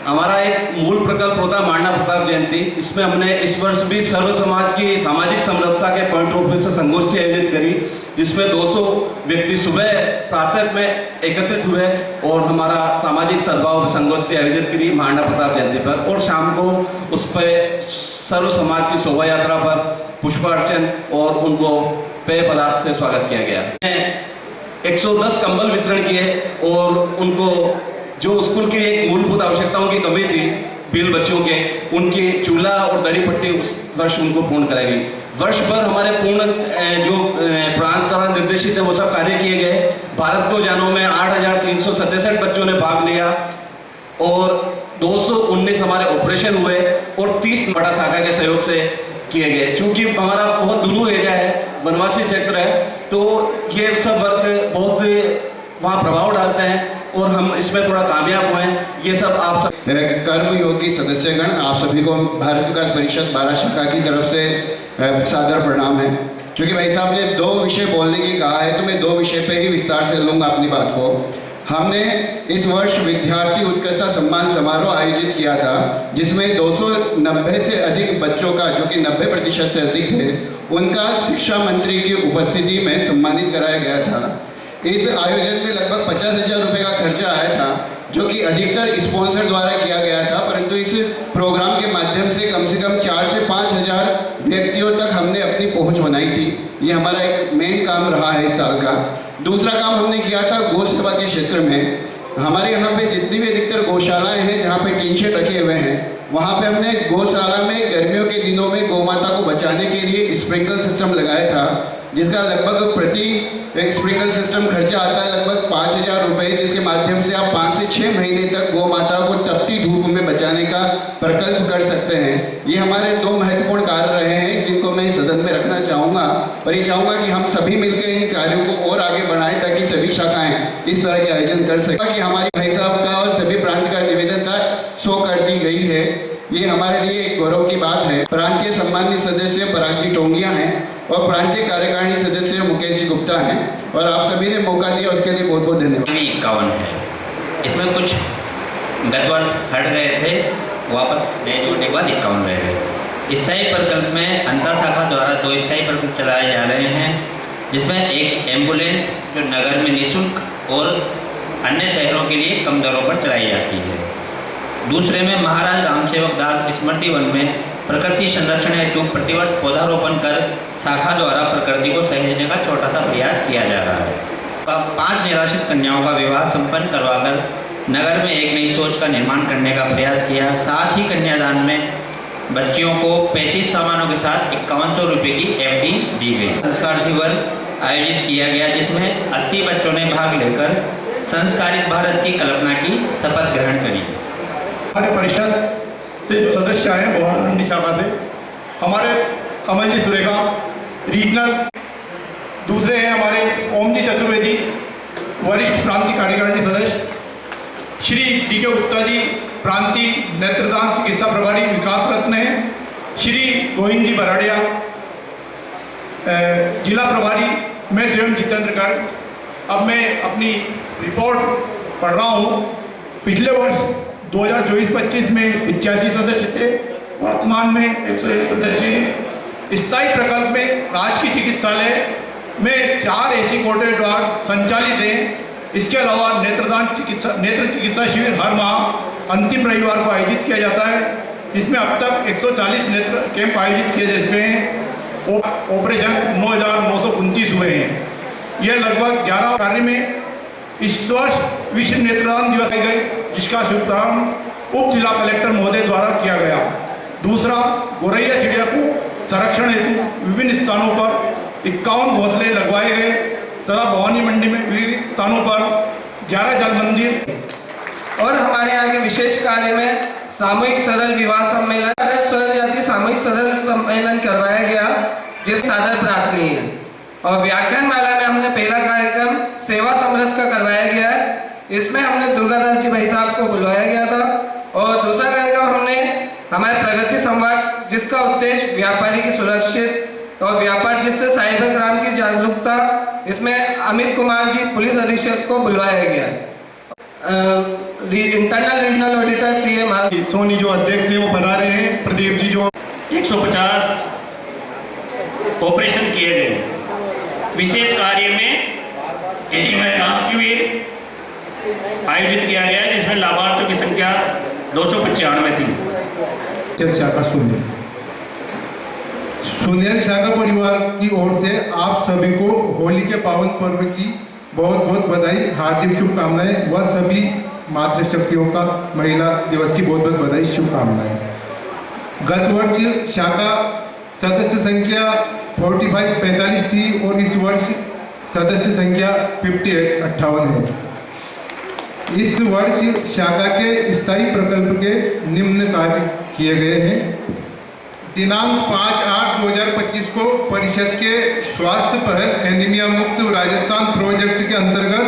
हमारा एक मूल प्रकल्प होता है मांडा प्रताप जयंती। इसमें हमने इस वर्ष भी सर्व समाज की सामाजिक समरसता के पॉइंट ऑफ व्यू से संगोष्ठी आयोजित करी, जिसमें 200 व्यक्ति सुबह प्रातः में एकत्रित हुए और हमारा सामाजिक सद्भाव संगोष्ठी आयोजित करी मांडा प्रताप जयंती पर, और शाम को उस पर सर्व समाज की शोभा यात्रा पर पुष्पार्चन और उनको पेय पदार्थ से स्वागत किया गया। 110 कंबल वितरण किए और उनको जो स्कूल की एक मूलभूत आवश्यकताओं की कमी थी बिल बच्चों के, उनकी चूल्हा और दरी पट्टी उस वर्ष उनको पूर्ण कराई गई। वर्ष भर हमारे पूर्ण जो प्रांत द्वारा निर्देशित है वो सब कार्य किए गए। भारत को जानो में 8,367 बच्चों ने भाग लिया और 219 हमारे ऑपरेशन हुए और 30 बड़ा शाखा के सहयोग से किए गए। क्योंकि हमारा बहुत दूर एरिया है, वनवासी क्षेत्र है, तो ये सब वर्क बहुत वहाँ प्रभाव डालते हैं और हम इसमें थोड़ा कामयाब हुए। ये सब आप सब कर्मयोगी सदस्यगण, आप सभी को भारत विकास परिषद 12 शाखा की तरफ से सादर प्रणाम है। क्योंकि भाई साहब ने 2 विषय बोलने की कहा है तो मैं 2 विषय पे ही विस्तार से लूँगा अपनी बात को। हमने इस वर्ष विद्यार्थी उत्कृष्टता सम्मान समारोह आयोजित किया था, जिसमें 290 से अधिक बच्चों का, जो कि 90% से अधिक थे, उनका शिक्षा मंत्री की उपस्थिति में सम्मानित कराया गया था। इस आयोजन में लगभग 50,000 रुपये का खर्चा आया था, जो कि अधिकतर स्पॉन्सर द्वारा किया गया था, परंतु इस प्रोग्राम के माध्यम से कम 4 से 5,000 व्यक्तियों तक हमने अपनी पहुंच बनाई थी। ये हमारा एक मेन काम रहा है इस साल का। दूसरा काम हमने किया था गौ सेवा के क्षेत्र में। हमारे यहाँ पे जितनी भी अधिकतर गौशालाएँ हैं जहाँ पे टीन शेड रखे हुए हैं, वहाँ पे हमने गौशाला में गर्मियों के दिनों में गौ माता को बचाने के लिए स्प्रिंकल सिस्टम लगाया था, जिसका लगभग प्रति स्प्रिंकल सिस्टम खर्चा आता है लगभग 5,000 रुपये, जिसके माध्यम से आप 5 से 6 महीने तक गौ माता को तपती धूप में बचाने का प्रकल्प कर सकते हैं। ये हमारे 2 महत्वपूर्ण कार्य रहे हैं जिनको मैं सदन में रखना चाहूँगा, और ये चाहूँगा कि हम सभी मिलकर इन कार्यों को और आगे बढ़ाएं ताकि सभी शाखाएं इस तरह के आयोजन कर सकें। कि हमारी भाई साहब का और सभी प्रांत का निवेदन था 100 कर दी गई है, ये हमारे लिए एक गौरव की बात है। प्रांतीय सम्मानित सदस्य पराग जी टोंगिया हैं और प्रांतीय कार्यकारिणी सदस्य मुकेश जी गुप्ता हैं, और आप सभी ने मौका दिया उसके लिए बहुत बहुत धन्यवाद। 51 है, इसमें कुछ गत वर्ष हट गए थे, वापस नए जोड़ने के बाद 51 रह गए। स्थायी प्रकल्प में अंतर शाखा द्वारा 2 स्थायी प्रकल्प चलाए जा रहे हैं, जिसमें एक एम्बुलेंस जो नगर में निःशुल्क और अन्य शहरों के लिए कम दरों पर चलाई जाती है। दूसरे में महाराज रामसेवक दास स्मृति वन में प्रकृति संरक्षण हेतु प्रतिवर्ष पौधारोपण कर शाखा द्वारा प्रकृति को सहेजने का छोटा सा प्रयास किया जा रहा है। 5 निराश्रित कन्याओं का विवाह संपन्न करवाकर नगर में एक नई सोच का निर्माण करने का प्रयास किया। साथ ही कन्यादान में बच्चियों को 35 सामानों के साथ 5100 रुपये की FD दी गई। संस्कार शिविर आयोजित किया गया, जिसमें 80 बच्चों ने भाग लेकर संस्कारित भारत की कल्पना की शपथ ग्रहण करी। हमारे परिषद से जो सदस्य आए हैं बहुमंडी शाखा से, हमारे कमल जी सुरेखा रीजनल, दूसरे हैं हमारे ओम जी चतुर्वेदी वरिष्ठ प्रांतीय कार्यकारिणी सदस्य, श्री DK गुप्ता जी प्रांतीय नेत्रदान चिकित्सा प्रभारी विकास रत्न हैं, श्री गोविंद जी बराड़िया जिला प्रभारी, मैं स्वयं जितेंद्र गर्ग। अब मैं अपनी रिपोर्ट पढ़ रहा हूँ। पिछले वर्ष 2024-25 में 85 सदस्य थे, वर्तमान में 101 सदस्य हैं। स्थायी प्रकल्प में राजकीय चिकित्सालय में 4 AC कोटे द्वार संचालित हैं। इसके अलावा नेत्र चिकित्सा शिविर हर माह अंतिम रविवार को आयोजित किया जाता है, जिसमें अब तक 140 नेत्र कैंप आयोजित किए जा चुके हैं। ऑपरेशन 9,929 हुए हैं। यह लगभग 11 कार्य में इस वर्ष विश्व नेत्रदान दिवस गए, जिसका शुभारंभ उप जिला कलेक्टर महोदय द्वारा किया गया। दूसरा, गोरैया चिड़िया को संरक्षण हेतु विभिन्न स्थानों पर 51 घोंसले लगवाए गए तथा भवानी मंडी में विभिन्न स्थानों पर 11 जल मंदिर। और हमारे यहाँ के विशेष कार्य में सामूहिक सरल विवाह सम्मेलन, स्वर जाति सामूहिक सरल सम्मेलन करवाया गया, जिस सादर प्रार्थनीय है। और व्याख्यान माला में हमने पहला कार्यक्रम सेवा समरस का करवाया गया है। इसमें हमने दुर्गादास जी भाई साहब को बुलवाया गया था। और दूसरा कार्यक्रम हमने हमारे प्रगति संवाद, जिसका उद्देश्य व्यापारी की सुरक्षित और व्यापार जिससे साइबर क्राइम की जागरूकता, इसमें अमित कुमार जी पुलिस अधीक्षक को बुलवाया गया है। Internal regional auditor CM Soni जो अध्यक्ष है वो बता रहे हैं, प्रदीप जी जो 150 ऑपरेशन किए गए। विशेष कार्य में शिविर आयोजित किया गया, जिसमें लाभार्थियों की संख्या 295 थी। शाखा सुनियल शाखा परिवार की ओर से आप सभी को होली के पावन पर्व की बहुत बहुत बधाई, हार्दिक शुभकामनाएं व सभी मातृशक्तियों का महिला दिवस की बहुत बहुत बधाई, शुभकामनाएं। गत वर्ष शाखा सदस्य संख्या 45 थी और इस वर्ष सदस्य संख्या 58 है। इस वर्ष शाखा के स्थायी प्रकल्प के निम्न कार्य किए गए हैं। दिनांक 5/8/2025 को परिषद के स्वास्थ्य पहल एनीमिया मुक्त राजस्थान प्रोजेक्ट के अंतर्गत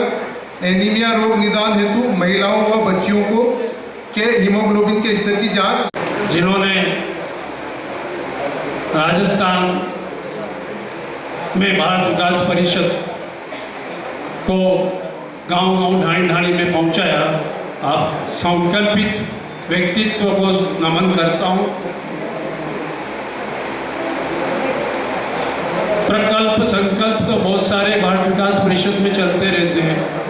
एनीमिया रोग निदान हेतु महिलाओं व बच्चियों को के हीमोग्लोबिन के स्तर की जांच, जिन्होंने राजस्थान में भारत विकास परिषद को गांव-गांव, ढाणी-ढाणी में पहुंचाया, आप संकल्पित व्यक्तित्व को नमन करता हूं। प्रकल्प संकल्प तो बहुत सारे भारत विकास परिषद में चलते रहते हैं।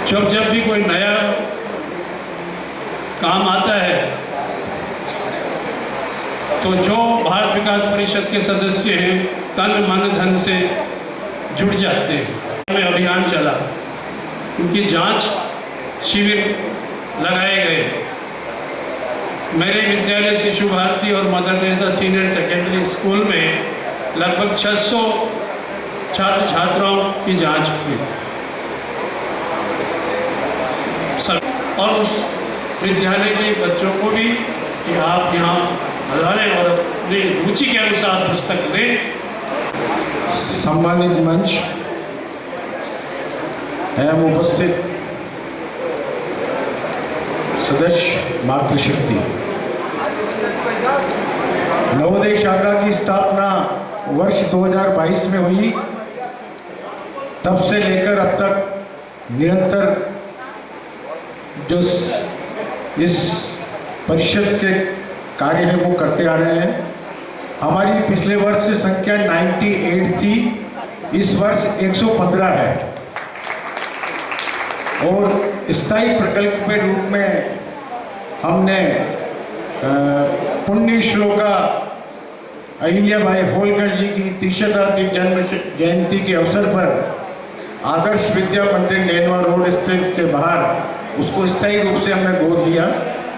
जब भी कोई नया काम आता है तो जो भारत विकास परिषद के सदस्य हैं तन मन धन से जुट जाते हैं। में अभियान चला, उनकी जांच शिविर लगाए गए। मेरे विद्यालय शिशु भारती और mother Teresa senior secondary school में लगभग 600 छात्र छात्राओं की जांच हुई और उस विद्यालय के बच्चों को भी कि आप यहाँ पधारें और अपनी रुचि के अनुसार पुस्तक लें। सम्मानित मंच एवं उपस्थित सदस्य मातृशक्ति, नवोदय शाखा की स्थापना वर्ष 2022 में हुई। तब से लेकर अब तक निरंतर जो इस परिषद के कार्य है वो करते आ रहे हैं। हमारी पिछले वर्ष से संख्या 98 थी, इस वर्ष 115 है और स्थायी प्रकल्प के रूप में हमने पुण्य श्लोका अहिल्याबाई होलकर जी की 300वीं जन्म जयंती के अवसर पर आदर्श विद्या मंदिर नैनवा रोड स्थित के बाहर उसको स्थायी रूप से हमने गोद लिया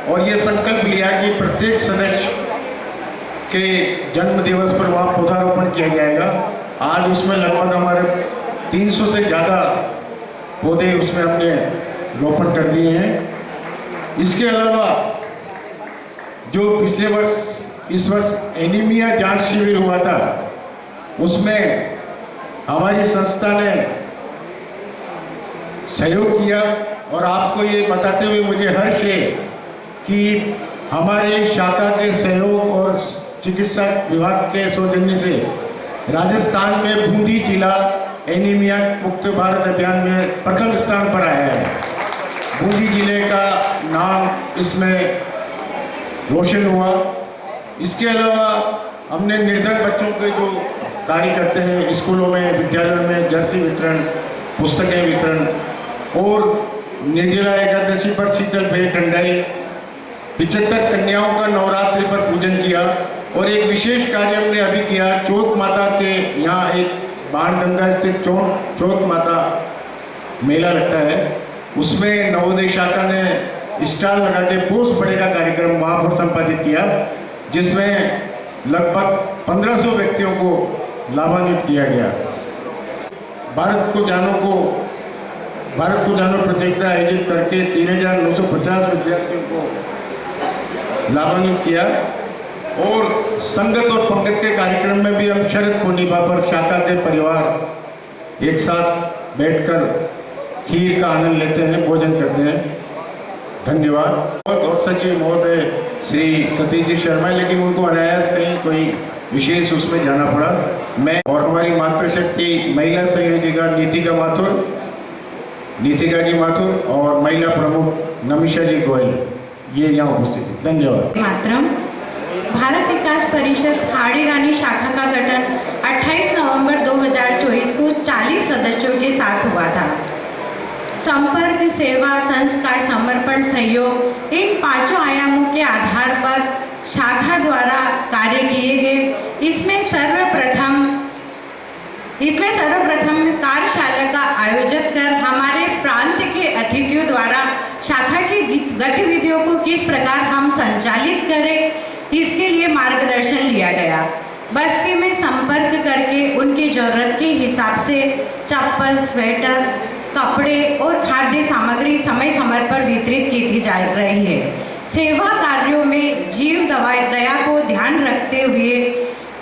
और ये संकल्प लिया कि प्रत्येक सदस्य के जन्म दिवस पर वहाँ पौधारोपण किया जाएगा। आज उसमें लगभग हमारे 300 से ज़्यादा पौधे उसमें हमने रोपण कर दिए हैं। इसके अलावा जो पिछले वर्ष इस वर्ष एनीमिया जांच शिविर हुआ था, उसमें हमारी संस्था ने सहयोग किया और आपको ये बताते हुए मुझे हर्ष है कि हमारे शाखा के सहयोग और चिकित्सा विभाग के सौजन्य से राजस्थान में बूंदी जिला एनीमिया मुक्त भारत अभियान में प्रथम स्थान पर आया है। बूंदी जिले का नाम इसमें रोशन हुआ। इसके अलावा हमने निर्धन बच्चों के जो कार्य करते हैं स्कूलों में, विद्यालयों में जर्सी वितरण, पुस्तकें वितरण और निर्जला एकादशी पर शीतल भेंट ठंडाई, 75 कन्याओं का नवरात्रि पर पूजन किया और एक विशेष कार्य हमने अभी किया। चौथ माता के यहाँ एक बाणगंगा स्थित चौथ माता मेला लगता है, उसमें नवोदय शाखा ने स्टॉल लगा के पोस्ट पड़े का कार्यक्रम वहाँ पर संपादित किया, जिसमें लगभग 1500 व्यक्तियों को लाभान्वित किया गया। भारत को जानो प्रतियोगिता आयोजित करके 3950 विद्यार्थियों को लाभान्वित किया और संगत और पंगत के कार्यक्रम में भी हम शरद पूर्णिमा पर शाखा के परिवार एक साथ बैठकर खीर का आनंद लेते हैं, भोजन करते हैं। धन्यवाद। और सचिव महोदय श्री सतीश जी शर्मा, लेकिन उनको अनायास कहीं कोई विशेष उसमें जाना पड़ा। मैं और हमारी मातृशक्ति महिला संयोजिका नीतिका जी माथुर और महिला प्रमुख नमिशा जी गोयल ये यहाँ उपस्थित है। धन्यवाद। मातरम। भारत विकास परिषद हाड़ी रानी शाखा का गठन 28 नवंबर 2024 को 40 सदस्यों के साथ हुआ था। संपर्क, सेवा, संस्कार, समर्पण, सहयोग इन 5 आयामों के आधार पर शाखा द्वारा कार्य किए गए। इसमें सर्वप्रथम कार्यशाला का आयोजन कर हमारे प्रांत के अतिथियों द्वारा शाखा की गतिविधियों को किस प्रकार हम संचालित करें, इसके लिए मार्गदर्शन लिया गया। बस्ती में संपर्क करके उनकी जरूरत के हिसाब से चप्पल, स्वेटर, कपड़े और खाद्य सामग्री समय समय पर वितरित की जा रही है। सेवा कार्यों में जीव दया को ध्यान रखते हुए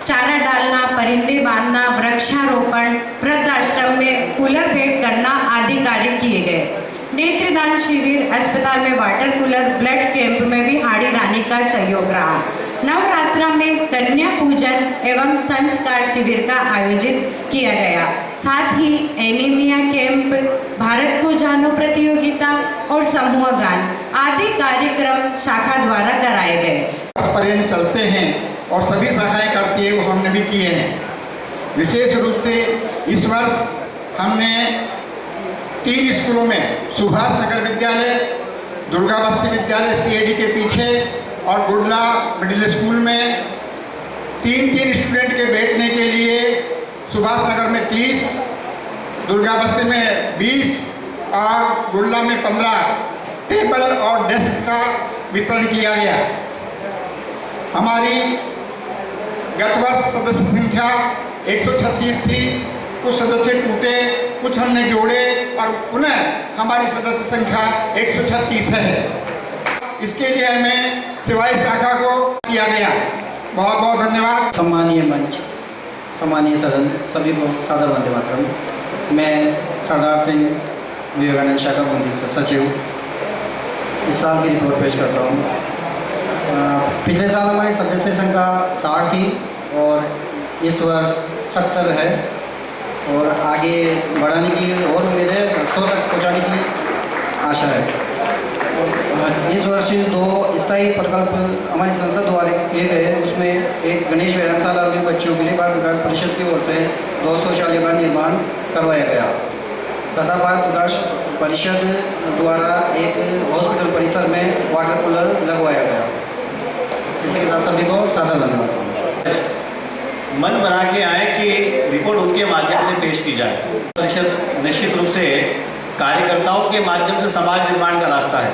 चारा डालना, परिंदे बांधना, वृक्षारोपण, वृद्धाश्रम में कूलर भेंट करना आदि कार्य किए गए। नेत्रदान शिविर, अस्पताल में वाटर कूलर, ब्लड कैंप में भी हाड़ी रानी का सहयोग रहा। नवरात्रा में कन्या पूजन एवं संस्कार शिविर का आयोजित किया गया। साथ ही एनीमिया कैंप, भारत को जानो प्रतियोगिता और समूह गान आदि कार्यक्रम शाखा द्वारा कराए गए। पर्यटन चलते हैं और सभी शाखाएं करती है, वो हमने भी किए हैं। विशेष रूप से इस वर्ष हमने 3 स्कूलों में सुभाष नगर विद्यालय, दुर्गा बस्ती विद्यालय CID के पीछे और गुडला मिडिल स्कूल में 3 स्टूडेंट के बैठने के लिए सुभाष नगर में 30, दुर्गा बस्ती में 20 और गुडला में 15 टेबल और डेस्क का वितरण किया गया। हमारी गत वर्ष सदस्य संख्या 136 थी, कुछ सदस्य टूटे, कुछ हमने जोड़े और पुनः हमारी सदस्य संख्या 136 है। इसके लिए हमें सिवाई शाखा को किया गया। बहुत बहुत धन्यवाद। सम्मानीय मंच, सम्मानीय सदन, सभी को सादर वंदे मातरम। मैं सरदार सिंह विवेकानंद शाखा बूंदी सचिव इस साल की रिपोर्ट पेश करता हूँ। पिछले साल हमारी सदस्य संख्या 60 थी और इस वर्ष 70 है और आगे बढ़ाने की और उम्मीद है, 100 तक पहुँचाने की आशा है। इस वर्ष 2 स्थायी प्रकल्प हमारी संसद द्वारा किए गए। उसमें एक गणेश व्यायामशाला में बच्चों के लिए भारत विकास परिषद की ओर से 2 शौचालय का निर्माण करवाया गया तथा भारत विकास परिषद द्वारा एक हॉस्पिटल परिसर में वाटर कूलर लगवाया गया। इसी के साथ सभी को सादर धन्यवाद। मन बना के आए कि रिपोर्ट उनके माध्यम से पेश की जाए। परिषद निश्चित रूप से कार्यकर्ताओं के माध्यम से समाज निर्माण का रास्ता है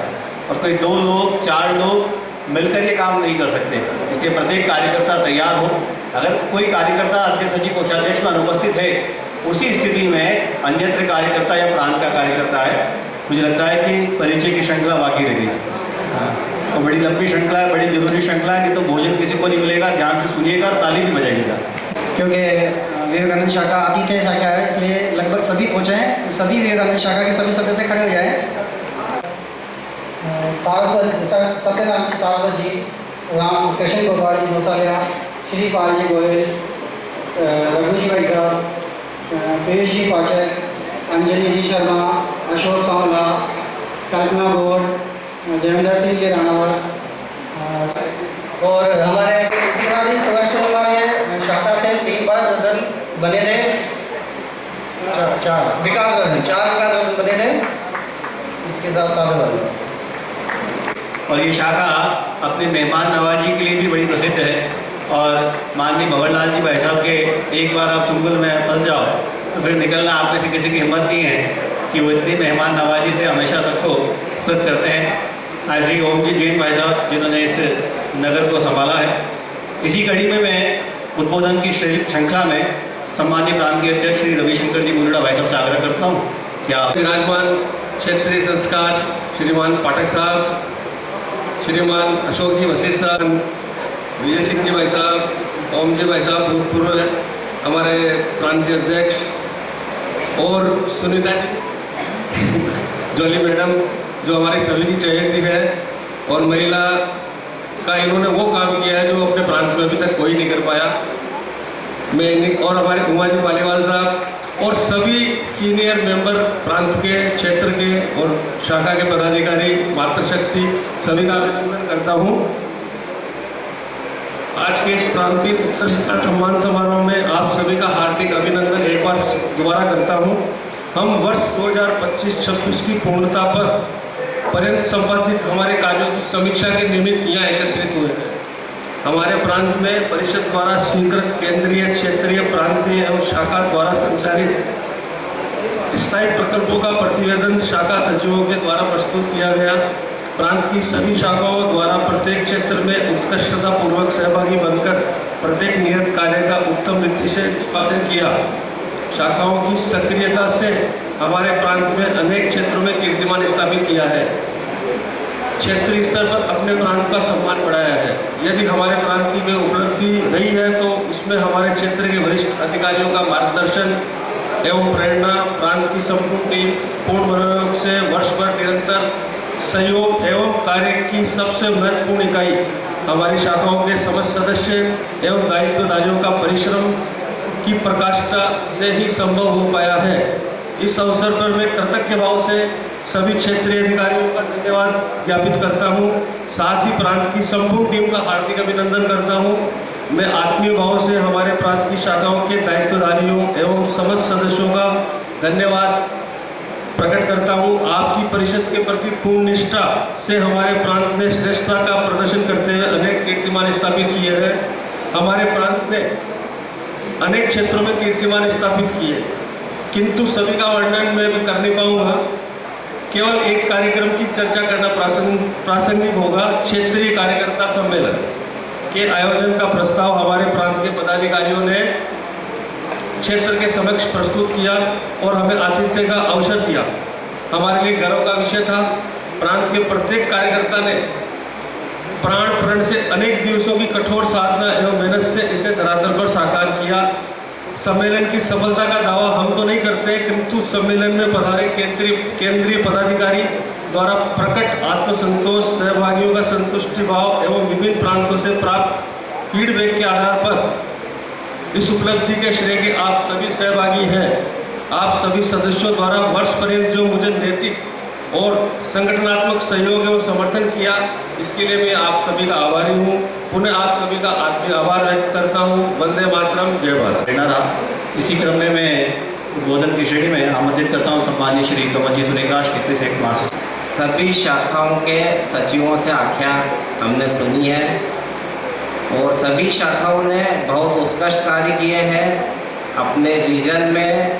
और कोई 2 लोग 4 लोग मिलकर ये काम नहीं कर सकते। इसलिए प्रत्येक कार्यकर्ता तैयार हो। अगर कोई कार्यकर्ता अध्यक्ष सचिव कोषाध्यक्ष में अनुपस्थित है, उसी स्थिति में अन्यत्र कार्यकर्ता या प्रांत का कार्यकर्ता है, मुझे लगता है कि परिचय की श्रृंखला बाकी रह गई और बड़ी लंबी श्रृंखला है, बड़ी जरूरी श्रृंखला है। नहीं तो भोजन किसी को नहीं मिलेगा। ध्यान से सुनिएगा और ताली भी बजाइएगा। क्योंकि विवेकानंद शाखा आतिथ्य शाखा है, इसलिए लगभग सभी पहुँचे हैं। सभी विवेकानंद शाखा के सभी सदस्य खड़े हो जाएं। सत्यनारायण जी सारस्वत जी, राम कृष्ण गोपाल जी नौसालिया, श्रीपाल जी गोयल, रघु जी भाई साहब, पीयूष जी पाठक, अंजलि जी शर्मा, अशोक सांवला, कल्पना गौड़, जयेंद्र सिंह जी राणावत और हमारे इसी बाद इस वर्ष हमारे शाखा से 3 बार सदन बने थे। 4 विकास सदन बने थे। इसके साथ साथ और ये शाखा अपने मेहमान नवाजी के लिए भी बड़ी प्रसिद्ध है और माननीय भंवरलाल जी भाई साहब के एक बार आप चुंगल में फंस जाओ तो फिर निकलना आप में से किसी की हिम्मत नहीं है कि वो इतनी मेहमान नवाजी से हमेशा सबको प्रत करते हैं। ऐसे ही ओम जी जैन भाई साहब जिन्होंने इस नगर को संभाला है। इसी कड़ी में मैं उद्बोधन की श्रृंखला में सम्मानीय प्रांतीय अध्यक्ष श्री रविशंकर जी मुंडा भाई साहब से आग्रह करता हूँ क्या विराजमान क्षेत्रीय संस्कार श्रीमान पाठक साहब, श्रीमान अशोक जी वशिष्ठ साहब, विजय सिंह जी भाई साहब, ओम जी भाई साहब भूतपूर्व हमारे प्रांतीय अध्यक्ष और सुनीता जी जोली मैडम जो हमारी सभी की चहेती है और महिला का इन्होंने वो काम किया है जो अपने प्रांत में अभी तक कोई नहीं कर पाया। मैं और हमारे उमा जी पालीवाल साहब और सभी सीनियर मेंबर प्रांत के, क्षेत्र के और शाखा के पदाधिकारी, मातृशक्ति सभी का अभिनंदन करता हूँ। आज के इस प्रांतीय उत्तर शिक्षा सम्मान समारोह में आप सभी का हार्दिक अभिनंदन एक बार दोबारा करता हूँ। हम वर्ष 2025-26 की पूर्णता पर पर्यंत संबंधित हमारे कार्यों की समीक्षा के निमित्त यहाँ एकत्रित हुए हैं। हमारे प्रांत में परिषद द्वारा स्वीकृत केंद्रीय, क्षेत्रीय, प्रांतीय एवं शाखा द्वारा संचालित स्थायी प्रकल्पों का प्रतिवेदन शाखा सचिवों के द्वारा प्रस्तुत किया गया। प्रांत की सभी शाखाओं द्वारा प्रत्येक क्षेत्र में उत्कृष्टता पूर्वक सहभागी बनकर प्रत्येक नियत कार्य का उत्तम रीति से निष्पादन किया। शाखाओं की सक्रियता से हमारे प्रांत में अनेक क्षेत्रों में कीर्तिमान स्थापित किया है। क्षेत्रीय स्तर पर अपने प्रांत का सम्मान बढ़ाया है। यदि हमारे प्रांत की में उपलब्धि रही है तो उस इसमें हमारे क्षेत्र के वरिष्ठ अधिकारियों का मार्गदर्शन एवं प्रेरणा, प्रांत की संपूर्ण टीम पूर्ण मनोयोग से वर्ष भर निरंतर सहयोग एवं कार्य की सबसे महत्वपूर्ण इकाई हमारी शाखाओं के समस्त सदस्य एवं दायित्वधारियों का परिश्रम की प्रकाष्ठा से ही संभव हो पाया है। इस अवसर पर मैं कृतज्ञ भाव से सभी क्षेत्रीय अधिकारियों का धन्यवाद ज्ञापित करता हूँ। साथ ही प्रांत की संपूर्ण टीम का हार्दिक अभिनंदन करता हूँ। मैं आत्मीय भाव से हमारे प्रांत की शाखाओं के दायित्वधारियों एवं समस्त सदस्यों का धन्यवाद प्रकट करता हूँ। आपकी परिषद के प्रति पूर्ण निष्ठा से हमारे प्रांत ने श्रेष्ठता का प्रदर्शन करते हुए अनेक कीर्तिमान स्थापित किए हैं। हमारे प्रांत ने अनेक क्षेत्रों में कीर्तिमान स्थापित किए, किंतु सभी का वर्णन मैं भी कर नहीं पाऊंगा। केवल एक कार्यक्रम की चर्चा करना प्रासंगिक होगा। क्षेत्रीय कार्यकर्ता सम्मेलन के आयोजन का प्रस्ताव हमारे प्रांत के पदाधिकारियों ने क्षेत्र के समक्ष प्रस्तुत किया और हमें आतिथ्य का अवसर दिया। हमारे लिए गर्व का विषय था। प्रांत के प्रत्येक कार्यकर्ता ने प्राण से अनेक दिवसों की कठोर साधना एवं मेहनत से इसे धरातल पर साकार किया। सम्मेलन की सफलता का दावा हम तो नहीं करते, किंतु सम्मेलन में पधारे केंद्रीय पदाधिकारी द्वारा प्रकट आत्मसंतोष, सहभागियों का संतुष्टि भाव एवं विभिन्न प्रांतों से प्राप्त फीडबैक के आधार पर इस उपलब्धि के श्रेय के आप सभी सहभागी हैं। आप सभी सदस्यों द्वारा वर्ष पर्यंत जो मुझे नैतिक और संगठनात्मक सहयोग एवं समर्थन किया, इसके लिए मैं आप सभी का आभारी हूँ। पुनः आप सभी का आत्मीय आभार व्यक्त करता हूँ। वंदे मातरम, जय भारत। इसी क्रम में मैं उद्बोधन की श्रेणी में आमंत्रित करता हूँ सम्मानीय श्री कमल जी सुनेगा, क्षेत्रीय सेक्टर महासचिव। सभी शाखाओं के सचिवों से आख्या हमने सुनी है और सभी शाखाओं ने बहुत उत्कृष्ट कार्य किए हैं। अपने रीजन में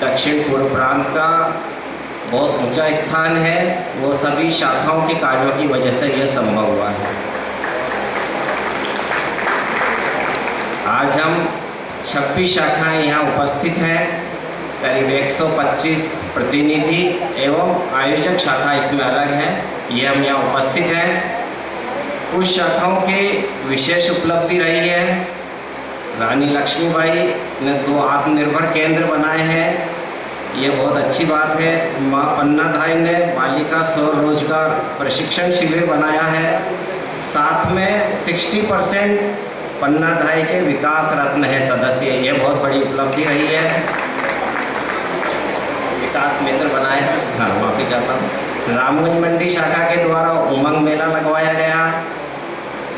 दक्षिण पूर्व प्रांत का बहुत ऊंचा स्थान है। वो सभी शाखाओं के कार्यों की वजह से यह संभव हुआ है। आज हम 26 शाखाएं यहाँ उपस्थित हैं। करीब 125 प्रतिनिधि एवं आयोजक शाखा इसमें अलग है, ये हम यहाँ उपस्थित हैं। कुछ शाखाओं की विशेष उपलब्धि रही है। रानी लक्ष्मीबाई ने 2 आत्मनिर्भर केंद्र बनाए हैं, ये बहुत अच्छी बात है। माँ पन्नाधाई ने बालिका स्वरोजगार प्रशिक्षण शिविर बनाया है। साथ में 60% पन्नाधाई के विकास रत्न है सदस्य, ये बहुत बड़ी उपलब्धि रही है। विकास मित्र बनाए हैं, हाँ माफ़ी चाहता हूँ। रामगंज मंडी शाखा के द्वारा उमंग मेला लगवाया गया।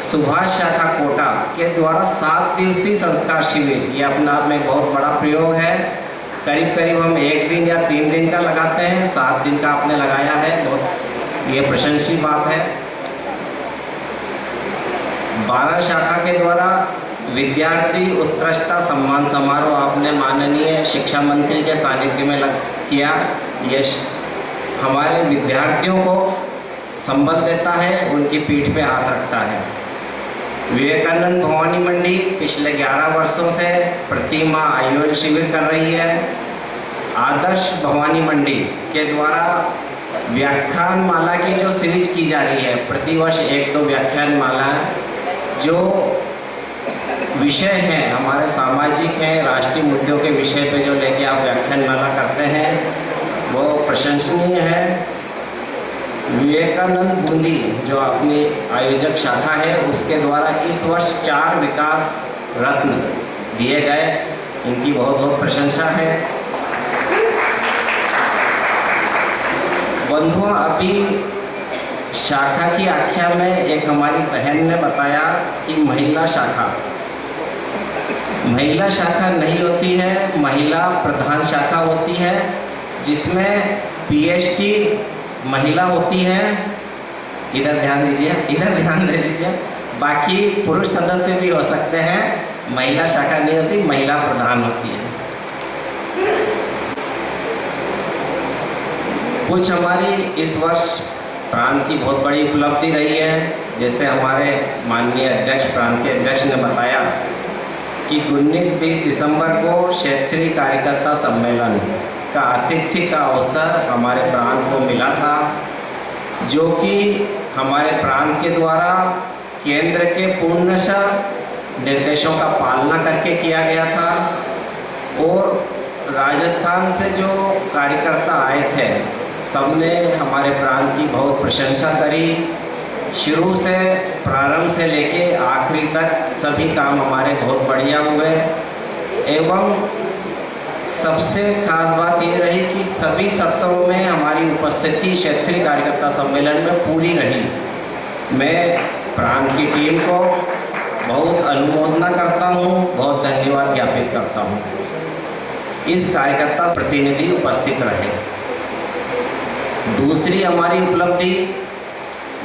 सुभाष शाखा कोटा के द्वारा 7 दिवसीय संस्कार शिविर, ये अपने आप में बहुत बड़ा प्रयोग है। करीब हम 1 दिन या 3 दिन का लगाते हैं, 7 दिन का आपने लगाया है, बहुत ये प्रशंसनीय बात है। 12 शाखा के द्वारा विद्यार्थी उत्कृष्टता सम्मान समारोह आपने माननीय शिक्षा मंत्री के सानिध्य में किया। ये हमारे विद्यार्थियों को संबल देता है, उनकी पीठ पे हाथ रखता है। विवेकानंद भवानी मंडी पिछले 11 वर्षों से प्रति माह आयोजन शिविर कर रही है। आदर्श भवानी मंडी के द्वारा व्याख्यान माला की जो सीरीज की जा रही है, प्रतिवर्ष 1-2 व्याख्यान माला जो विषय हैं हमारे सामाजिक हैं, राष्ट्रीय मुद्दों के विषय पे जो लेके आप व्याख्यान माला करते हैं, वो प्रशंसनीय है। विवेकानंद बूंदी जो अपनी आयोजक शाखा है, उसके द्वारा इस वर्ष 4 विकास रत्न दिए गए, इनकी बहुत बहुत प्रशंसा है। बंधुओं, अभी शाखा की आख्या में एक हमारी बहन ने बताया कि महिला शाखा नहीं होती है, महिला प्रधान शाखा होती है, जिसमें PhD महिला होती है। इधर ध्यान दीजिए, इधर ध्यान दे दीजिए। बाकी पुरुष सदस्य भी हो सकते हैं। महिला शाखा नहीं होती, महिला प्रधान होती है। कुछ हमारी इस वर्ष प्रांत की बहुत बड़ी उपलब्धि रही है। जैसे हमारे माननीय अध्यक्ष, प्रांत के अध्यक्ष ने बताया कि 19-20 दिसंबर को क्षेत्रीय कार्यकर्ता सम्मेलन का आतिथ्य का अवसर हमारे प्रांत को मिला था, जो कि हमारे प्रांत के द्वारा केंद्र के पूर्णशः निर्देशों का पालना करके किया गया था। और राजस्थान से जो कार्यकर्ता आए थे सबने हमारे प्रांत की बहुत प्रशंसा करी। शुरू से प्रारंभ से लेके आखिरी तक सभी काम हमारे बहुत बढ़िया हुए। एवं सबसे खास बात ये रही कि सभी सत्रों में हमारी उपस्थिति क्षेत्रीय कार्यकर्ता सम्मेलन में पूरी रही। मैं प्रांत की टीम को बहुत अनुमोदना करता हूँ, बहुत धन्यवाद ज्ञापित करता हूँ। इस कार्यकर्ता प्रतिनिधि उपस्थित रहे। दूसरी हमारी उपलब्धि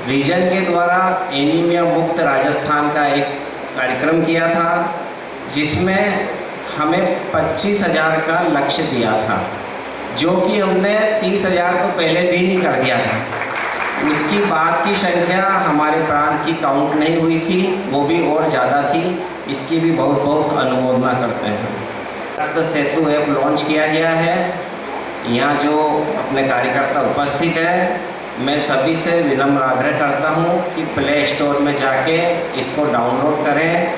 रीजन के द्वारा एनीमिया मुक्त राजस्थान का एक कार्यक्रम किया था, जिसमें हमें 25,000 का लक्ष्य दिया था, जो कि हमने 30,000 तो पहले दिन ही कर दिया था। उसकी बाद की संख्या हमारे प्रांत की काउंट नहीं हुई थी, वो भी और ज़्यादा थी। इसकी भी बहुत बहुत अनुमोदना करते हैं। रक्त सेतु ऐप लॉन्च किया गया है। यहाँ जो अपने कार्यकर्ता उपस्थित हैं, मैं सभी से विनम्र आग्रह करता हूँ कि प्ले स्टोर में जाके इसको डाउनलोड करें,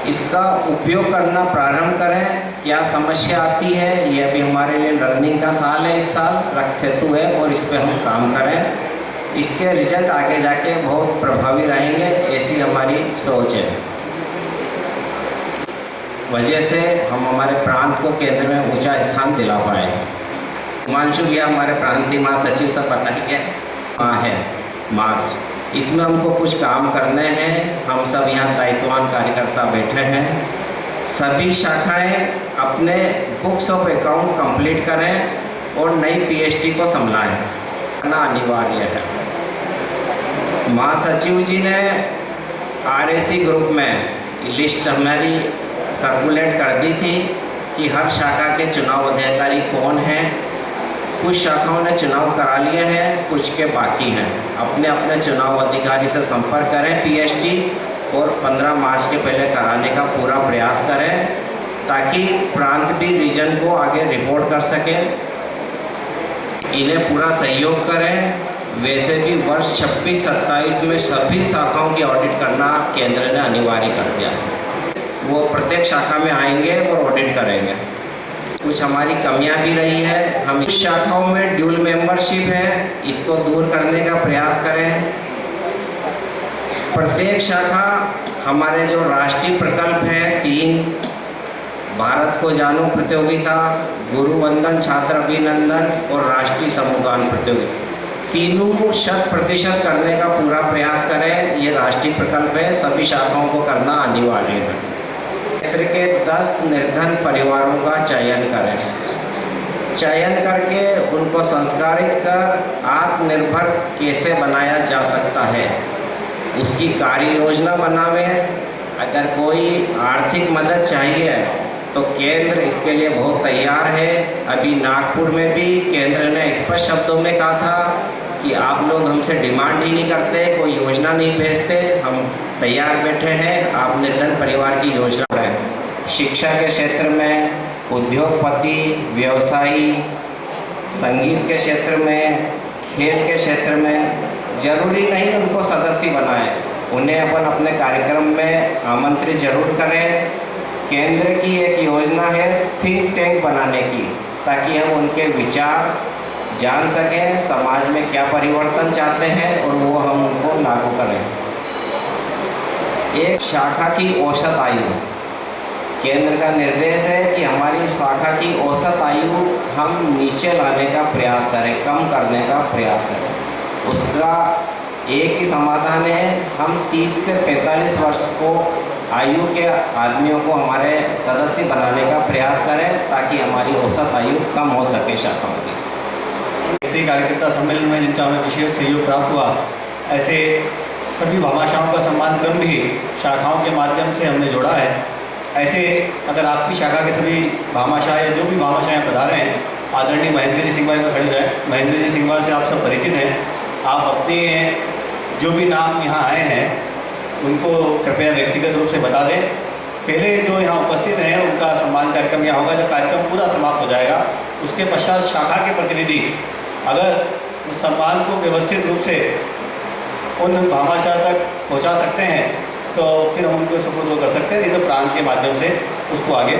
इसका उपयोग करना प्रारंभ करें। क्या समस्या आती है, ये अभी हमारे लिए लर्निंग का साल है इस साल, रक्त सेतु है, और इस पर हम काम करें। इसके रिजल्ट आगे जाके बहुत प्रभावी रहेंगे, ऐसी हमारी सोच है। वजह से हम हमारे प्रांत को केंद्र में ऊंचा स्थान दिला पाए। हिमांशु भैया हमारे प्रांतीय महासचिव सब पता ही है मार्च, इसमें हमको कुछ काम करने हैं। हम सब यहाँ दायित्ववान कार्यकर्ता बैठे हैं। सभी शाखाएं अपने बुक्स ऑफ अकाउंट कंप्लीट करें और नई पीएचडी को संभालें, करना अनिवार्य है। महासचिव जी ने आरएसी ग्रुप में लिस्ट हमारी सर्कुलेट कर दी थी कि हर शाखा के चुनाव अधिकारी कौन हैं। कुछ शाखाओं ने चुनाव करा लिए हैं, कुछ के बाकी हैं। अपने अपने चुनाव अधिकारी से संपर्क करें पीएचडी, और 15 मार्च के पहले कराने का पूरा प्रयास करें, ताकि प्रांत भी रीजन को आगे रिपोर्ट कर सके। इन्हें पूरा सहयोग करें। वैसे भी वर्ष 26-27 में सभी शाखाओं की ऑडिट करना केंद्र ने अनिवार्य कर दिया है। वो प्रत्येक शाखा में आएंगे और ऑडिट करेंगे। कुछ हमारी कमियां भी रही है। हम इस शाखाओं में ड्यूल मेंबरशिप है, इसको दूर करने का प्रयास करें। प्रत्येक शाखा हमारे जो राष्ट्रीय प्रकल्प है 3, भारत को जानो प्रतियोगिता, गुरु वंदन छात्र अभिनंदन और राष्ट्रीय समूहगान प्रतियोगिता, तीनों 100% करने का पूरा प्रयास करें। ये राष्ट्रीय प्रकल्प है, सभी शाखाओं को करना अनिवार्य है। क्षेत्र के 10 निर्धन परिवारों का चयन करें। चयन करके उनको संस्कारित कर आत्मनिर्भर कैसे बनाया जा सकता है, उसकी कार्य योजना बनावें। अगर कोई आर्थिक मदद चाहिए तो केंद्र इसके लिए बहुत तैयार है। अभी नागपुर में भी केंद्र ने स्पष्ट शब्दों में कहा था कि आप लोग हमसे डिमांड ही नहीं करते, कोई योजना नहीं भेजते, हम तैयार बैठे हैं, आप निर्धन परिवार की योजना करें। शिक्षा के क्षेत्र में, उद्योगपति, व्यवसायी, संगीत के क्षेत्र में, खेल के क्षेत्र में, जरूरी नहीं उनको सदस्य बनाएं, उन्हें अपन अपने कार्यक्रम में आमंत्रित जरूर करें। केंद्र की एक योजना है थिंक टैंक बनाने की, ताकि हम उनके विचार जान सकें, समाज में क्या परिवर्तन चाहते हैं और वो हम उनको लागू करें। एक शाखा की औसत आयु, केंद्र का निर्देश है कि हमारी शाखा की औसत आयु हम नीचे लाने का प्रयास करें, कम करने का प्रयास करें। उसका एक ही समाधान है, हम 30 से 45 वर्ष को आयु के आदमियों को हमारे सदस्य बनाने का प्रयास करें, ताकि हमारी औसत आयु कम हो सके शाखाओं की। क्षेत्रीय कार्यकर्ता सम्मेलन में जिनका हमें विशेष सहयोग प्राप्त हुआ, ऐसे सभी भामाशाहों का सम्मान क्रम भी शाखाओं के माध्यम से हमने जोड़ा है। ऐसे अगर आपकी शाखा के सभी भामाशाह या जो भी भामाशाह पधारे हैं, आदरणीय महेंद्र जी सिंघवाल में खड़े हैं। महेंद्र जी सिंघवाल से आप सब परिचित हैं। आप अपने जो भी नाम यहाँ आए हैं उनको कृपया व्यक्तिगत रूप से बता दें। पहले जो यहाँ उपस्थित हैं उनका सम्मान कार्यक्रम यहाँ होगा। जब कार्यक्रम पूरा समाप्त हो जाएगा, उसके पश्चात शाखा के प्रतिनिधि अगर उस सम्मान को व्यवस्थित रूप से उन भामाशाह तक पहुँचा सकते हैं तो फिर हम उनको सपोर्ट कर सकते हैं, नहीं तो प्रांत के माध्यम से उसको आगे।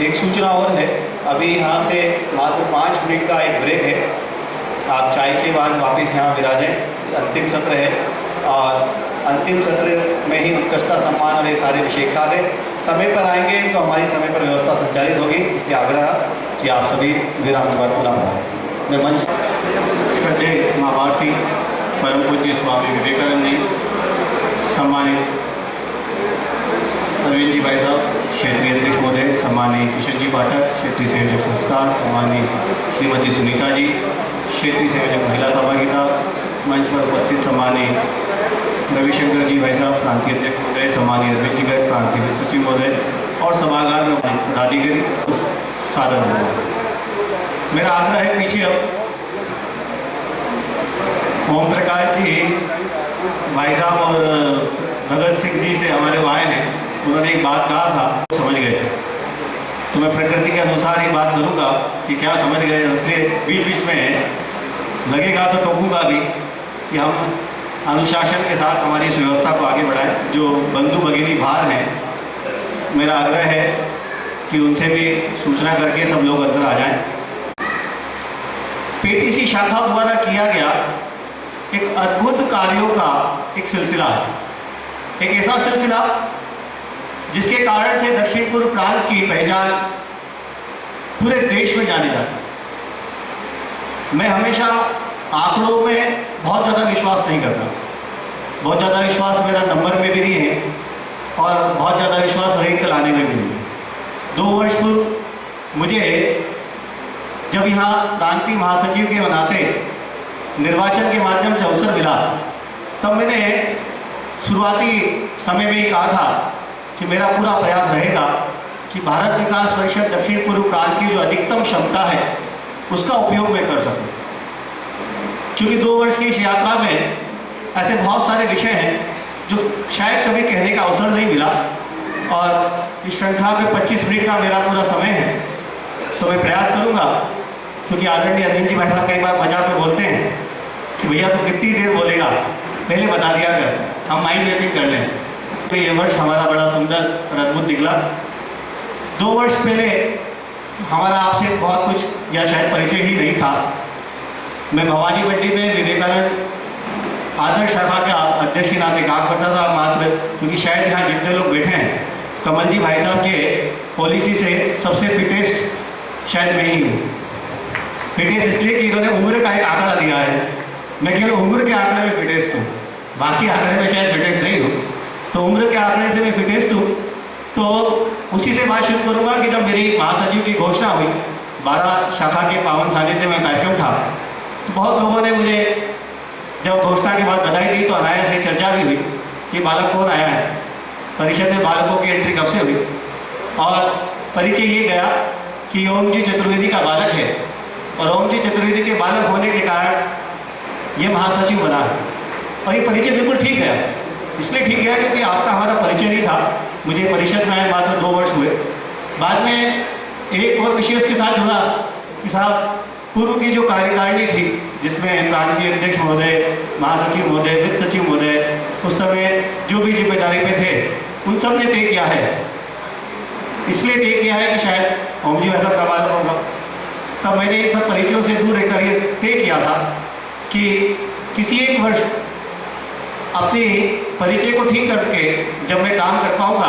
एक सूचना और है, अभी यहाँ से मात्र 5 मिनट का एक ब्रेक है, आप चाय के बाद वापस यहाँ विराजें। अंतिम सत्र है और अंतिम सत्र में ही उत्कृष्टता सम्मान और ये सारे विषय एक साथ है। समय पर आएंगे तो हमारी समय पर व्यवस्था संचालित होगी, इसलिए आग्रह कि आप सभी विराम के बाद पुनः पधारें। मैं मंच श्रद्धेय माँ भारती परम पूज्य स्वामी विवेकानंद जी, सम्मानित अरविंद जी भाई साहब, क्षेत्रीय अध्यक्ष महोदय, सम्मानित किशन जी पाठक, क्षेत्रीय संयोजक संस्थान, सम्मानित श्रीमती सुनीता जी, क्षेत्रीय संयोजक महिला सहभागिता, मंच पर उपस्थित सम्मानित रविशंकर जी भाई साहब, प्रांतीय अध्यक्ष महोदय, सम्मानित अरविंद जी गर्ग, प्रांतीय सचिव महोदय और सभागार में पदाधिकारी, सादर नमस्कार। मेरा आग्रह है पीछे अब ओम प्रकाश जी भाई साहब और भगत सिंह जी से हमारे आए हैं, उन्होंने एक बात कहा था, समझ गए थे, तो मैं प्रकृति के अनुसार ही बात करूंगा कि क्या समझ गए, इसलिए बीच बीच में लगेगा तो टोकूंगा भी कि हम अनुशासन के साथ हमारी इस व्यवस्था को आगे बढ़ाएं। जो बंधु भगिनी बाहर हैं, मेरा आग्रह है कि उनसे भी सूचना करके सब लोग अंदर आ जाएं। पीटीसी शाखा द्वारा किया गया एक अद्भुत कार्यों का एक सिलसिला है, एक ऐसा सिलसिला जिसके कारण से दक्षिण पूर्व प्रांत की पहचान पूरे देश में जानी जाती है। मैं हमेशा आंकड़ों में बहुत ज़्यादा विश्वास नहीं करता, बहुत ज़्यादा विश्वास मेरा नंबर में भी नहीं है और बहुत ज़्यादा विश्वास रैंक लाने में भी नहीं है। 2 वर्ष पूर्व मुझे जब यहाँ प्रांतीय महासचिव के नाते निर्वाचन के माध्यम से अवसर मिला, तब मैंने शुरुआती समय में ही कहा था कि मेरा पूरा प्रयास रहेगा कि भारत विकास परिषद दक्षिण पूर्व प्रांत की जो अधिकतम क्षमता है उसका उपयोग मैं कर सकूं, क्योंकि 2 वर्ष की इस यात्रा में ऐसे बहुत सारे विषय हैं जो शायद कभी कहने का अवसर नहीं मिला, और इस श्रृंखला में 25 मिनट का मेरा पूरा समय है, तो मैं प्रयास करूंगा, क्योंकि आदरणीय अरविंद जी भाई साहब कई बार मजाक में बोलते हैं कि भैया तो कितनी देर बोलेगा, पहले बता दिया कर, हम माइंड मैपिंग कर लें। तो ये वर्ष हमारा बड़ा सुंदर और अद्भुत निकला। 2 वर्ष पहले हमारा आपसे बहुत कुछ या शायद परिचय ही नहीं था। मैं भवानी मंडी में विवेकानंद आदर्श शाखा के अध्यक्ष के नाते काम करता था मात्र, क्योंकि शायद यहाँ जितने लोग बैठे हैं कमल जी भाई साहब के पॉलिसी से सबसे फिटेस्ट शायद मैं ही हूँ। फिटेस्ट इसलिए कि इन्होंने उम्र का एक आंकड़ा दिया है, मैं केवल उम्र के आंकड़े में फिटेस्ट हूँ, बाकी आंकड़े में शायद फिटेस्ट नहीं हूँ, तो उम्र के आंकड़े से मैं फिटेस्ट हूँ। तो उसी से बात शुरू करूँगा कि जब मेरी महासचिव की घोषणा हुई, 12 शाखा के पावन सानिध्य में कार्यक्रम था, तो बहुत लोगों ने मुझे जब घोषणा के बाद बधाई दी, तो अनायास से चर्चा भी हुई कि बालक कौन आया है, परिषद में बालकों की एंट्री कब से हुई, और परिचय ये गया कि ओम जी चतुर्वेदी का बालक है, और ओम जी चतुर्वेदी के बालक होने के कारण ये महासचिव बना है। और ये परिचय बिल्कुल ठीक है, इसलिए ठीक है क्योंकि आपका हमारा परिचय नहीं था, मुझे परिषद में आए मात्र 2 वर्ष हुए। बाद में एक और विषय उसके साथ जुड़ा कि साहब पूर्व की जो कार्यकारिणी थी, जिसमें प्रांतीय अध्यक्ष महोदय, महासचिव महोदय, वित्त सचिव महोदय, उस समय जो भी जिम्मेदारी पे थे, उन सब ने तय किया है, इसलिए तय किया है कि शायद ओम जी वैसा कमाल होगा। तब मैंने इन सब परिचयों से दूर रहकर ये तय किया था कि किसी एक वर्ष अपने परिचय को ठीक करके जब मैं काम कर पाऊंगा,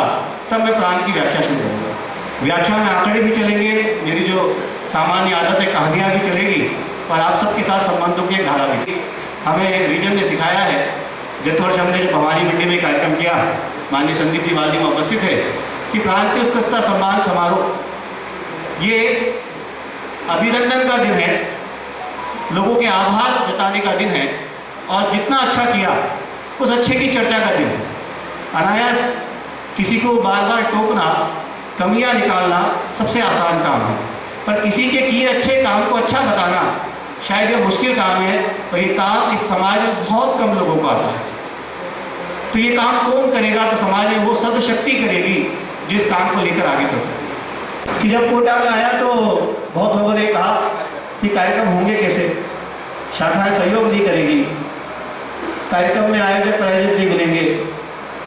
तब मैं प्रांत की व्याख्या शुरू करूँगा। व्याख्या में आंकड़े भी चलेंगे, मेरी जो सामान्य आदत है कहानियाँ भी चलेगी, और आप सबके साथ संबंधों की एक धारा भी। हमें रीजन ने सिखाया है, गत वर्ष हमने जो भवानी मंडी में कार्यक्रम किया, माननीय संदीप जी माली में उपस्थित है, कि प्रांत की उत्कृष्टता सम्मान समारोह ये अभिनंदन का दिन है, लोगों के आभार जताने का दिन है, और जितना अच्छा किया उस अच्छे की चर्चा का दिन है। अनायास किसी को बार बार टोकना, कमियां निकालना सबसे आसान काम है, पर किसी के किए अच्छे काम को अच्छा बताना शायद ये मुश्किल काम है, और ये काम इस समाज में बहुत कम लोगों को आता है। तो ये काम कौन करेगा, तो समाज में वो सदशक्ति करेगी जिस काम को लेकर आगे चल सकती। कि जब कोटा में आया तो बहुत लोगों ने कहा कि कार्यक्रम होंगे कैसे, शाखाएं सहयोग नहीं करेगी, कार्यक्रम में आयोजक प्रायोजक नहीं मिलेंगे,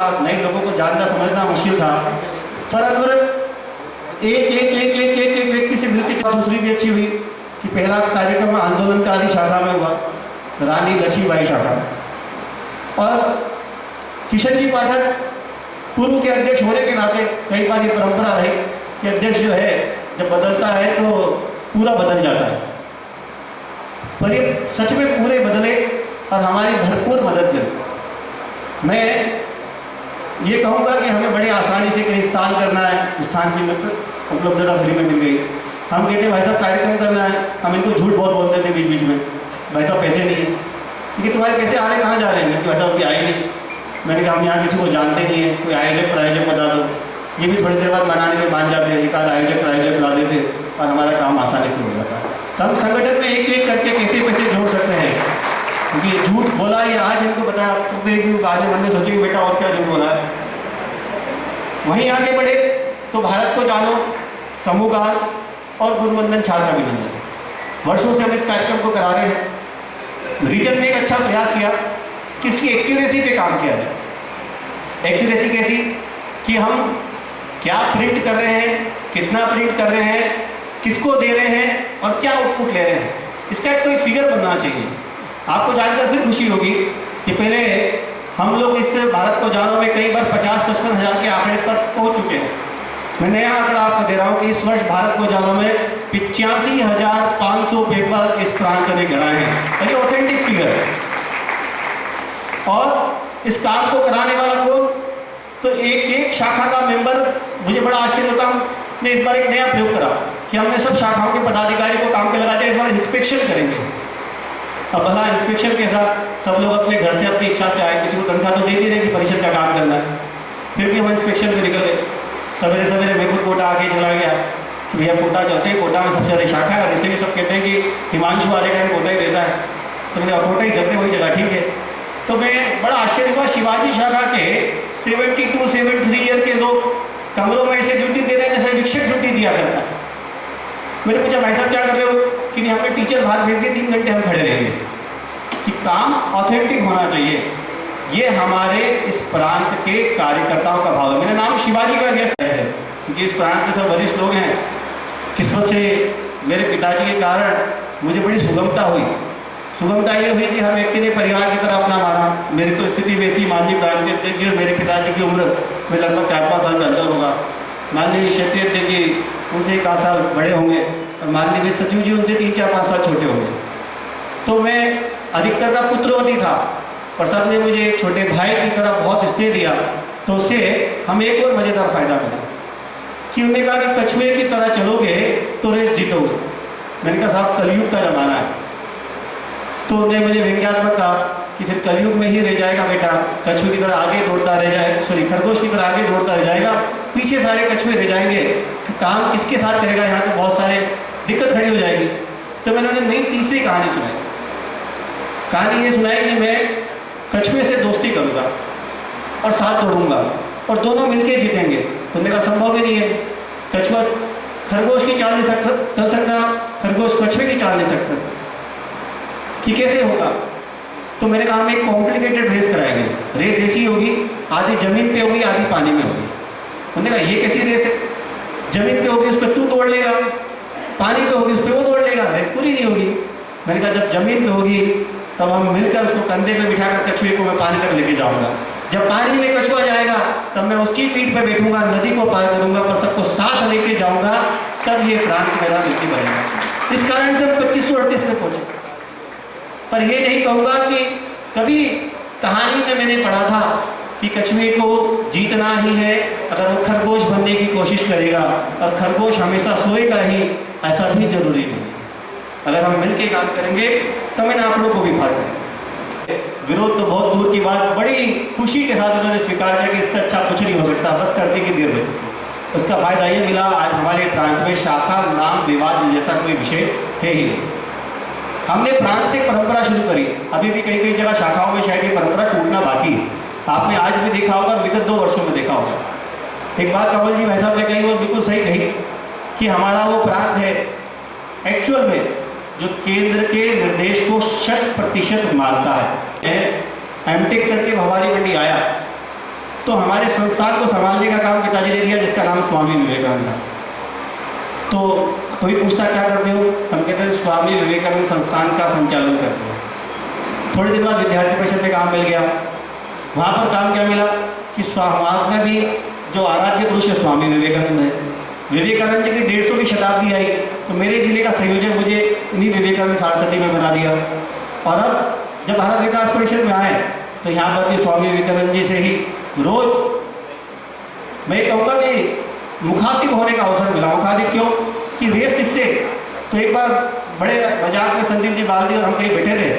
नए लोगों को जानना समझना मुश्किल था, पर अगर एक व्यक्ति से मिलकर दूसरी भी अच्छी हुई कि पहला कार्यक्रम आंदोलनकारी शाखा में हुआ, रानी लक्ष्मीबाई शाखा, और किशन जी पाठक पूर्व के अध्यक्ष होने के नाते कई बार ये परंपरा रही कि अध्यक्ष जो है जब बदलता है तो पूरा बदल जाता है, पर ये सच में पूरे बदले और हमारी भरपूर मदद करें। मैं ये कहूँगा कि हमें बड़े आसानी से कहीं स्थान करना है, स्थान की उपलब्धता फ्री में मिल गई। हम कहते हैं भाई साहब कार्यक्रम करना है, हम इनको झूठ बहुत बोलते थे बीच बीच में, भाई साहब पैसे नहीं है, क्योंकि तुम्हारे पैसे आ रहे कहाँ जा रहे हैं, भाई साहब कि आए नहीं। मैंने कहा हम यहाँ किसी को जानते नहीं है, कोई आयोजक प्रायोजक बता दो। ये भी थोड़ी देर बाद बनाने में मान जाते हैं, एक आध आयोजक प्रायोजक ला देते और हमारा काम आसानी से हो जाता है। तो हम संगठन में एक एक करके कैसे पैसे जोड़ सकते हैं, क्योंकि झूठ बोला ये आज इनको बताया, तो आगे मन में सोचे कि बेटा और क्या झूठ बोला है। वहीं आगे बढ़े तो भारत को जानो, समूह गान और गुरुवंदन छात्र अभिनंदन, वर्षों से हम इस कार्यक्रम को करा रहे हैं। रीजन ने एक अच्छा प्रयास किया कि इसकी एक्यूरेसी पे काम किया जाए। एक्यूरेसी कैसी कि हम क्या प्रिंट कर रहे हैं, कितना प्रिंट कर रहे हैं, किसको दे रहे हैं और क्या आउटपुट ले रहे हैं, इसका एक कोई फिगर बनना चाहिए। आपको जानकर फिर खुशी होगी कि पहले हम लोग इस भारत को जानो में कई बार 50-55 हज़ार के आंकड़े पर पहुंच चुके हैं। मैं नया आंकड़ा आपको दे रहा हूँ कि इस वर्ष भारत को जानो में 85,500 पेपर इस प्रांत ने कराए हैं, ये ऑथेंटिक फिगर है। और इस काम को कराने वाला कौन, तो एक एक शाखा का मेंबर, मुझे बड़ा आश्चर्य होता, हमने इस बार एक नया प्रयोग करा कि हमने सब शाखाओं के पदाधिकारी को काम पे लगा दिया, इस बार इंस्पेक्शन करेंगे। अब भला इंस्पेक्शन के साथ सब लोग अपने घर से अपनी इच्छा से आए, किसी को तनख्वाह तो दे नहीं रहे कि परिषद का काम करना है, फिर भी हम इंस्पेक्शन पे निकल गए। सवेरे सवेरे मैं खुद कोटा आके चला गया कि भैया कोटा चलते हैं, कोटा में सबसे ज़्यादा शाखा है, और इससे भी सब कहते हैं कि हिमांशु वाले का कोटा ही रहता है, तो मैंने कोटा ही चलते वही जगह ठीक है। तो मैं बड़ा आश्चर्य हुआ, शिवाजी शाखा के 72-73 ईयर के लोग कमरों में ऐसे ड्यूटी दे रहे हैं जैसे शिक्षक ड्यूटी दिया करता है। मैंने पूछा भाई साहब क्या कर रहे हो, कि नहीं हमें टीचर बाहर भेज दिए, 3 घंटे हम खड़े रहेंगे। कि काम ऑथेंटिक होना चाहिए, ये हमारे इस प्रांत के कार्यकर्ताओं का भाव है। मेरा नाम शिवाजी का गेस्ट है क्योंकि इस प्रांत के सब वरिष्ठ लोग हैं। किस्मत से मेरे पिताजी के कारण मुझे बड़ी सुगमता हुई। सुगमता ये हुई कि हर व्यक्ति ने परिवार की तरह अपना माना। मेरी तो स्थिति वैसी, माननीय प्रांत के अध्यक्ष जी, मेरे पिताजी की उम्र में लगभग 4-5 साल का अंतर होगा। माननीय क्षेत्रीय अध्यक्ष जी उनसे 1 आध साल बड़े होंगे, और माननीय सचिव जी उनसे 3-4-5 साल छोटे होंगे। तो मैं अधिकतर का पुत्रवती था, पर सब ने मुझे एक छोटे भाई की तरह बहुत स्नेह दिया। तो उससे हमें एक और मज़ेदार फायदा मिला कि उन्होंने कहा कि कछुए की तरह चलोगे तो रेस जीतोगे। मैंने कहा साहब कलयुग का ज़माना है। तो उन्होंने मुझे व्यंग्यात्मक कहा कि फिर कलयुग में ही रह जाएगा बेटा, कछुए की तरह आगे दौड़ता रह जाएगा, सॉरी खरगोश की तरह आगे दौड़ता रह जाएगा, पीछे सारे कछुए रह जाएंगे, काम किसके साथ करेगा, यहाँ तो बहुत सारे दिक्कत खड़ी हो जाएगी। तो मैंने उन्हें नई तीसरी कहानी सुनाई। कहानी ये सुनाई कि मैं कछुए से दोस्ती करूँगा और साथ दौड़ूंगा और दोनों मिलकर जीतेंगे। तो उन्होंने कहा संभव ही नहीं है, कछुआ खरगोश की चाल नहीं चल सकता, खरगोश कछुए की चाल नहीं सकता, कि कैसे होगा। तो मैंने कहा हम एक कॉम्प्लिकेटेड रेस कराएंगे। रेस ऐसी होगी, आधी ज़मीन पे होगी, आधी पानी में होगी। उन्होंने कहा ये कैसी रेस है, ज़मीन पे होगी उस पर तू दौड़ लेगा, पानी पे होगी उस पर वो दौड़ लेगा, रेस पूरी नहीं होगी। मैंने कहा जब ज़मीन पे होगी तब हम मिलकर उसको कंधे पे बिठाकर कछुए को मैं पानी तक लेके जाऊंगा। जब पानी में कछुआ जाएगा तब मैं उसकी पीठ पे बैठूंगा, नदी को पार करूंगा, पर सबको साथ लेके जाऊंगा, तब ये फ्रांस मेरा मिट्टी बनेगा। इस कारण से 2538 में पहुंचे। पर ये नहीं कहूँगा कि कभी कहानी में मैंने पढ़ा था कि कछुए को जीतना ही है अगर वो खरगोश बनने की कोशिश करेगा, और खरगोश हमेशा सोएगा ही, ऐसा भी जरूरी नहीं। अगर हम मिलके काम करेंगे तब इन आंकड़ों को भी पार करेंगे। विरोध तो बहुत दूर की बात, बड़ी खुशी के साथ उन्होंने स्वीकार किया कि इससे अच्छा कुछ नहीं हो सकता, बस करने की देर में। उसका फायदा ये मिला, आज हमारे प्रांत में शाखा नाम विवाद जैसा कोई विषय है ही नहीं। हमने प्रांत से परंपरा शुरू करी, अभी भी कई कई जगह शाखाओं में शायद ये परंपरा टूटना बाकी है। आपने आज भी देखा होगा, विगत 2 वर्षों में देखा होगा। एक बात कंवल जी भाई साहब ने कही, वो बिल्कुल सही कही कि हमारा वो प्रांत है एक्चुअल में जो केंद्र के निर्देश को 100% मानता है। एमटेक करके भवानी मंडी आया तो हमारे संस्थान को संभालने का काम पिताजी ने दिया, जिसका नाम स्वामी विवेकानंद था। तो कोई पूछता क्या करते हो, हम कहते हैं स्वामी विवेकानंद संस्थान का संचालन करते हो। थोड़े दिन बाद विद्यार्थी परिषद में काम मिल गया। वहाँ पर काम क्या मिला कि समाज में भी जो आराध्य पुरुष है स्वामी विवेकानंद है। विवेकानंद जी की 150वीं शताब्दी आई तो मेरे जिले का संयोजक मुझे इन्हीं विवेकानंद सारस्वती में बना दिया। और अब जब भारत विकास परिषद में आए तो यहाँ पर भी स्वामी विवेकानंद जी से ही रोज मैं कहूँगा कि मुखातिब होने का अवसर मिला। मुखातिब क्यों कि रेस किससे, तो एक बार बड़े मजाक में संदीप जी बाल्दी और हम कहीं बैठे थे,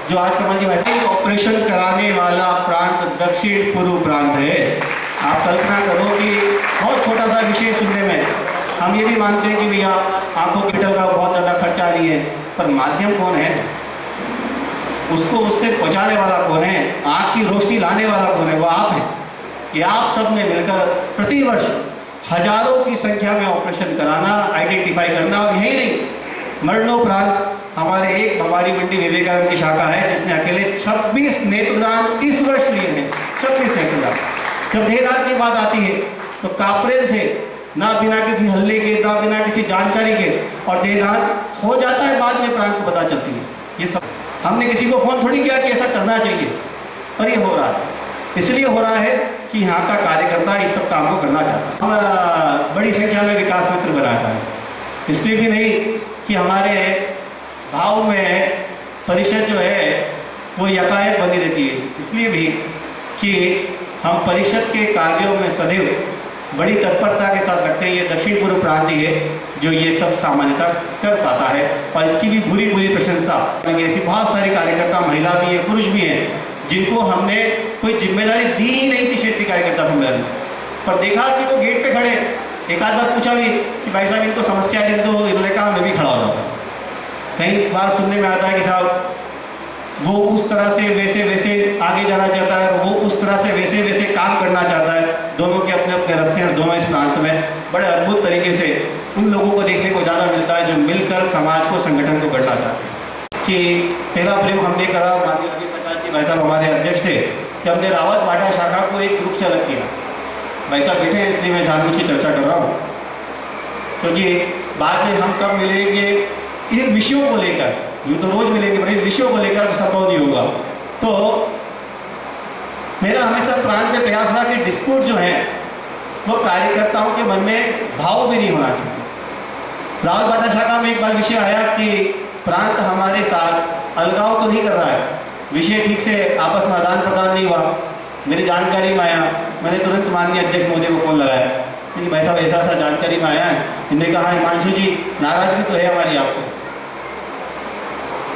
जो आज कमल जी वैसे ऑपरेशन कराने वाला प्रांत दक्षिण पूर्व प्रांत है। आप कल्पना करो कि बहुत छोटा सा विषय सुनने में हम ये भी मानते हैं कि भैया आंखों के का बहुत ज़्यादा खर्चा नहीं है, पर माध्यम कौन है, उसको उससे पहुँचाने वाला कौन है, आँख की रोशनी लाने वाला कौन है, वो आप हैं। कि आप सब ने मिलकर प्रतिवर्ष हजारों की संख्या में ऑपरेशन कराना, आइडेंटिफाई करना, और यही नहीं मरणोपरांत हमारे एक भवानी मंडी विवेकानंद की शाखा है जिसने अकेले 26 नेत्रदान इस वर्ष लिए हैं। 26 नेत्रदान। जब देहदान की बात आती है तो कापरेल से ना बिना किसी हल्ले के, ना बिना किसी जानकारी के, और देहदान हो जाता है, बाद में प्रांत को पता चलती है। ये सब हमने किसी को फोन थोड़ी किया कि ऐसा करना चाहिए, पर ये हो रहा है। इसलिए हो रहा है कि यहाँ का कार्यकर्ता इस सब काम को करना चाहता है। हम बड़ी संख्या में विकास मित्र बनाता है, इसलिए भी नहीं कि हमारे भाव में परिषद जो है वो यकायक बनी रहती है, इसलिए भी कि हम परिषद के कार्यों में सदैव बड़ी तत्परता के साथ रखते हैं। ये दक्षिण पूर्व प्रांत ही है जो ये सब सामान्यतः कर पाता है, और इसकी भी बुरी बुरी प्रशंसा। ऐसी बहुत सारे कार्यकर्ता महिला भी हैं, पुरुष भी हैं, जिनको हमने कोई जिम्मेदारी दी ही नहीं थी क्षेत्रीय कार्यकर्ता सम्मेलन में, पर देखा कि वो गेट पे खड़े, एक आध बार पूछा भी कि भाई साहब इनको समस्या है, तो इन्होंने कहा मैं भी खड़ा हो जाता। कई बार सुनने में आता है कि साहब वो उस तरह से वैसे आगे जाना चाहता है, वो उस तरह से वैसे काम करना चाहता है। दोनों के अपने अपने रास्ते हैं, दोनों इस प्रांत में बड़े अद्भुत तरीके से उन लोगों को देखने को ज़्यादा मिलता है जो मिलकर समाज को, संगठन को करना चाहते हैं। कि पहला प्रयोग हमने करा, माननीय अनिल प्रसाद जी भाई साहब हमारे अध्यक्ष थे, कि हमने रावत भाटा शाखा को एक ग्रुप से अलग किया। भाई साहब बैठे हैं इसलिए मैं जानबूझ की चर्चा कर रहा हूँ, क्योंकि बाद में हम कब मिलेंगे इन विषयों को लेकर, यूँ तो रोज मिलेंगे, पर इन विषयों को लेकर तो संभव नहीं होगा। तो मेरा हमेशा प्रांत में प्रयास रहा कि डिस्प्यूट जो है वो कार्यकर्ताओं के मन में भाव भी नहीं होना चाहिए। रावत भाटा शाखा में एक बार विषय आया कि प्रांत हमारे साथ अलगाव तो नहीं कर रहा है, विषय ठीक से आपस में आदान प्रदान नहीं हुआ। मेरी जानकारी में आया, मैंने तुरंत माननीय अध्यक्ष मोदी को फोन लगाया कि भाई साहब ऐसा जानकारी में आया है। इन्होंने कहा हिमांशु जी नाराजगी तो है हमारी आपसे।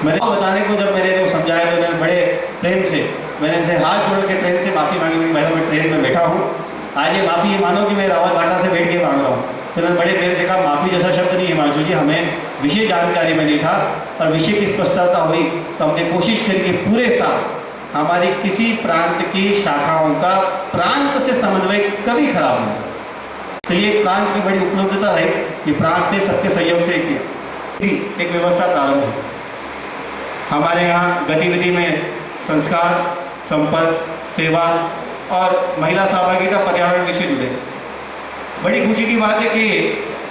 मैंने बताने को जब मैंने वो समझाया तो उन्होंने बड़े प्रेम से, मैंने इनसे हाथ जोड़ के ट्रेन से माफ़ी मांगी। मैं ट्रेन में बैठा हूँ, आज ये माफ़ी ये मानो कि मैं रावत भाटा से बैठ के मांग रहा हूँ। तो उन्होंने बड़े प्रेम से कहा माफ़ी जैसा शब्द नहीं हिमांशु जी, हमें विषय जानकारी में नहीं था और विषय की स्पष्टता हुई तो हमने कोशिश करी कि पूरे साल हमारी किसी प्रांत की शाखाओं का प्रांत से समन्वय कभी खराब नहीं। तो ये प्रांत की बड़ी उपलब्धता है कि प्रांत ने सबके सहयोग से एक व्यवस्था प्रारंभ है। हमारे यहाँ गतिविधि में संस्कार, संपर्क, सेवा और महिला सहभागिता, पर्यावरण विषय जुड़े। बड़ी खुशी की बात है कि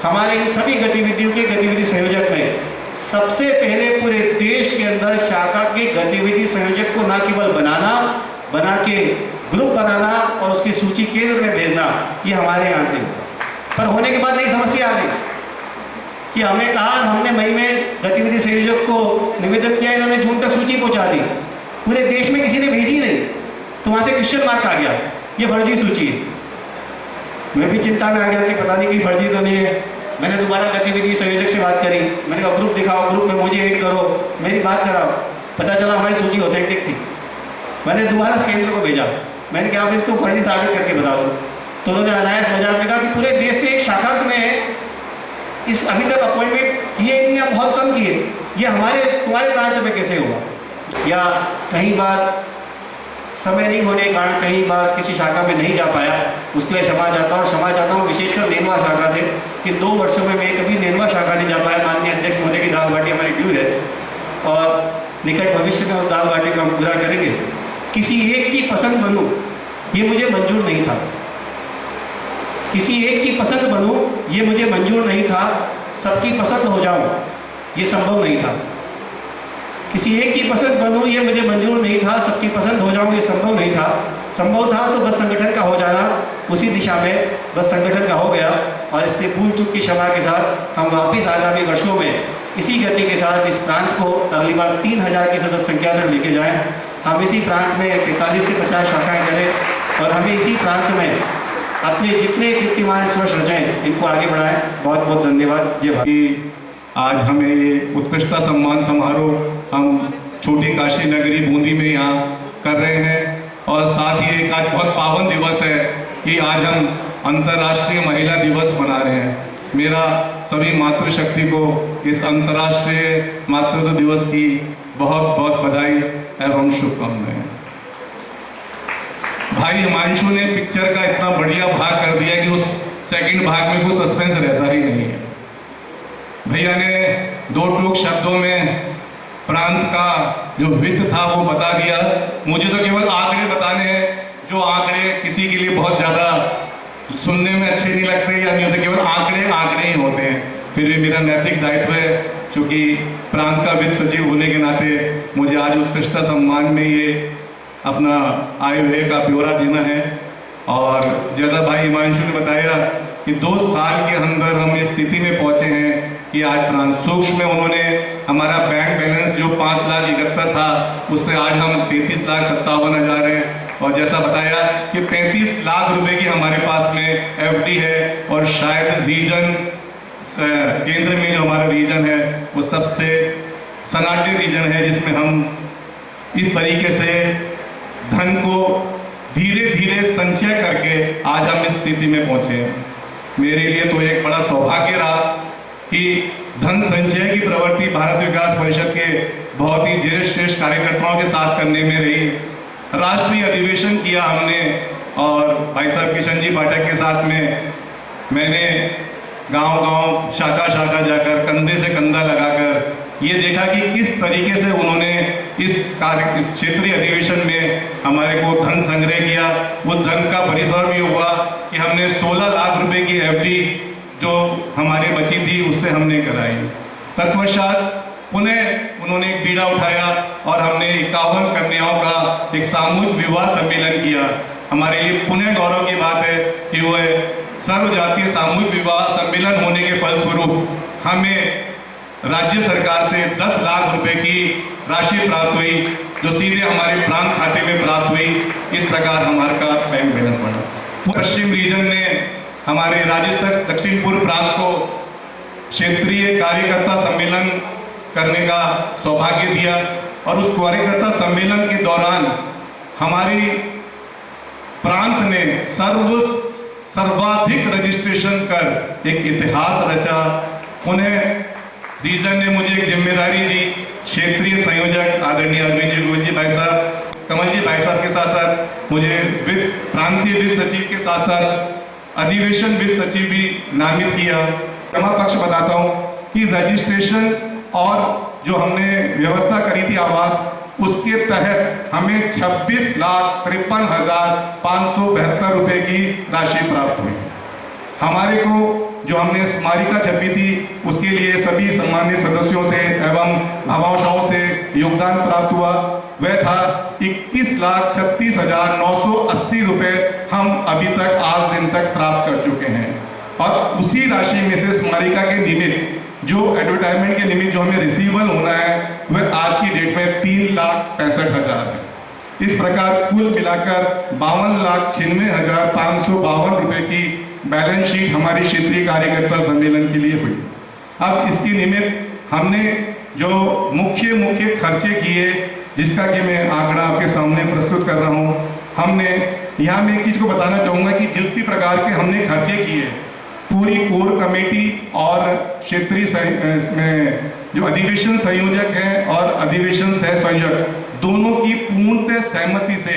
हमारे इन सभी गतिविधियों के गतिविधि संयोजक में सबसे पहले पूरे देश के अंदर शाखा के गतिविधि संयोजक को न केवल बना के ग्रुप बनाना और उसकी सूची केंद्र में भेजना, ये हमारे यहाँ से होता। पर होने के बाद नई समस्या आ गई कि हमें कहा, हमने मई में गतिविधि संयोजक को निवेदन किया, इन्होंने जून तक सूची पहुँचा दी, पूरे देश में किसी ने भेजी नहीं, तो वहाँ से क्वेश्चन मार्क आ गया, ये फर्जी सूची है। मैं भी चिंता में आ गया कि पता नहीं कि फर्जी तो नहीं है। मैंने दोबारा गतिविधि संयोजक से बात करी, मैंने कहा ग्रुप दिखाओ, ग्रुप में मुझे ऐड करो, मेरी बात कराओ। पता चला हमारी सूची ऑथेंटिक थी। मैंने दोबारा केंद्र को भेजा, मैंने कहा आप इसको फर्जी साबित करके बता दो। तो उन्होंने अनायास मजाक में कहा कि पूरे देश से एक शाखा में इस अभी तक अपॉइंटमेंट किए नहीं या बहुत कम किए, ये तुम्हारे राज्य में कैसे हुआ। या कहीं बार समय नहीं होने के कारण कहीं बार किसी शाखा में नहीं जा पाया, उसके लिए क्षमा चाहता हूँ विशेषकर नेनुआ शाखा से कि 2 वर्षों में मैं कभी नेनुआ शाखा नहीं जा पाया। माननीय अध्यक्ष महोदय की दाल बाटी हमारी ड्यू है और निकट भविष्य में उस दाल बाटी को हम पूरा करेंगे। किसी एक की पसंद बनूँ ये मुझे मंजूर नहीं था। किसी एक की पसंद बनूं ये मुझे मंजूर नहीं था। सबकी पसंद हो जाऊं ये संभव नहीं था। किसी एक की पसंद बनूं ये मुझे मंजूर नहीं था। सबकी पसंद हो जाऊं ये संभव नहीं था। संभव था तो बस संगठन का हो जाना, उसी दिशा में बस संगठन का हो गया। और इसलिए भूल चूक की क्षमा के साथ हम वापिस आगामी वर्षों में इसी गति के साथ इस प्रांत को अगली बार 3000 की सदस्य संख्या तक लेके जाएं। हम इसी प्रांत में 45 से 50 शाखाएं करें और हमें इसी प्रांत में अपने जितने कीर्तिमान इस वर्ष रचें इनको आगे बढ़ाएं। बहुत बहुत धन्यवाद। जय भारत। आज हमें ये उत्कृष्टता सम्मान समारोह हम छोटी काशी नगरी बूंदी में यहाँ कर रहे हैं। और साथ ही एक आज बहुत पावन दिवस है कि आज हम अंतर्राष्ट्रीय महिला दिवस मना रहे हैं। मेरा सभी मातृशक्ति को इस अंतर्राष्ट्रीय मातृत्व दिवस की बहुत बहुत बधाई एवं शुभकामनाएं। भाई हिमांशु ने पिक्चर का इतना बढ़िया भाग कर दिया कि उस सेकंड भाग में कुछ सस्पेंस रहता ही नहीं है। भैया ने दो टूक शब्दों में प्रांत का जो वित्त था वो बता दिया। मुझे तो केवल आंकड़े बताने हैं, जो आंकड़े किसी के लिए बहुत ज़्यादा सुनने में अच्छे नहीं लगते या नहीं होते, केवल आंकड़े आंकड़े ही होते हैं। फिर भी मेरा नैतिक दायित्व है, चूँकि प्रांत का वित्त सचिव होने के नाते मुझे आज उत्कृष्टता सम्मान में ये अपना आय व्यय का ब्यौरा देना है। और जैसा भाई हिमांशु ने बताया कि 2 साल के अंदर हम इस स्थिति में पहुंचे हैं कि आज प्रांत सूक्ष्म में उन्होंने हमारा बैंक बैलेंस जो 5,71,000 था उससे आज हम 33,57,000 हैं। और जैसा बताया कि 35 लाख रुपए की हमारे पास में एफडी है। और शायद रीजन केंद्र में जो हमारा रीजन है वो सबसे सनाटे रीजन है, जिसमें हम इस तरीके से धन को धीरे धीरे संचय करके आज हम इस स्थिति में पहुंचे हैं। मेरे लिए तो एक बड़ा सौभाग्य रहा कि धन संचय की प्रवृत्ति भारत विकास परिषद के बहुत ही ज्येष्ठ कार्यकर्ताओं के साथ करने में रही। राष्ट्रीय अधिवेशन किया हमने और भाई साहब किशन जी पाठक के साथ में मैंने गांव-गांव शाखा जाकर कंधे से कंधा लगाकर ये देखा कि किस तरीके से उन्होंने इस क्षेत्रीय अधिवेशन में हमारे को धन संग्रह किया। उस धन का परिसर भी हुआ कि हमने 16 लाख रुपए की एफडी जो हमारे बची थी उससे हमने कराई। तत्पश्चात पुनः उन्होंने एक बीड़ा उठाया और हमने 51 कन्याओं का एक सामूहिक विवाह सम्मेलन किया। हमारे लिए पुनः गौरव की बात है कि वह सर्वजातीय सामूहिक विवाह सम्मेलन होने के फलस्वरूप हमें राज्य सरकार से 10 लाख रुपए की राशि प्राप्त हुई, जो सीधे हमारे प्रांत खाते में प्राप्त हुई। इस प्रकार हमारे का बैंक बैलेंस बढ़ा। पश्चिम रीजन ने हमारे राज्य दक्षिण पूर्व प्रांत को क्षेत्रीय कार्यकर्ता सम्मेलन करने का सौभाग्य दिया। और उस कार्यकर्ता सम्मेलन के दौरान हमारी प्रांत ने सर्वाधिक रजिस्ट्रेशन कर एक इतिहास रचा। उन्हें रीजन ने मुझे एक जिम्मेदारी दी, क्षेत्रीय संयोजक आदरणीय अरविंद जी गोविंद जी भाई साहब, कमल जी भाई साहब के साथ साथ मुझे प्रांतीय वित्त सचिव के साथ साथ अधिवेशन वित्त सचिव भी नामित किया। क्षमा पक्ष बताता हूँ कि रजिस्ट्रेशन और जो हमने व्यवस्था करी थी आवास, उसके तहत हमें 26,53,572 रुपए की राशि प्राप्त हुई। हमारे को जो हमने स्मारिका छपी थी उसके लिए सभी सम्मानित सदस्यों से एवं भामाशाओं से योगदान प्राप्त हुआ। वह था 21,36,980 रुपए हम अभी तक आज दिन तक प्राप्त कर चुके हैं। और उसी राशि में से स्मारिका के निमित्त जो एडवर्टाइजमेंट के निमित्त जो हमें रिसीवेबल होना है वह आज की डेट में 3,65,000 है। इस प्रकार कुल मिलाकर 52,96,552 रुपए की बैलेंस शीट हमारी क्षेत्रीय कार्यकर्ता सम्मेलन के लिए हुई। अब इसके निमित्त हमने जो मुख्य खर्चे किए, जिसका कि मैं आंकड़ा आपके सामने प्रस्तुत कर रहा हूँ। हमने यहाँ मैं एक चीज़ को बताना चाहूँगा कि जिस भी प्रकार के हमने खर्चे किए, पूरी कोर कमेटी और क्षेत्रीय में जो अधिवेशन संयोजक हैं और अधिवेशन सह संयोजक दोनों की पूर्णतः सहमति से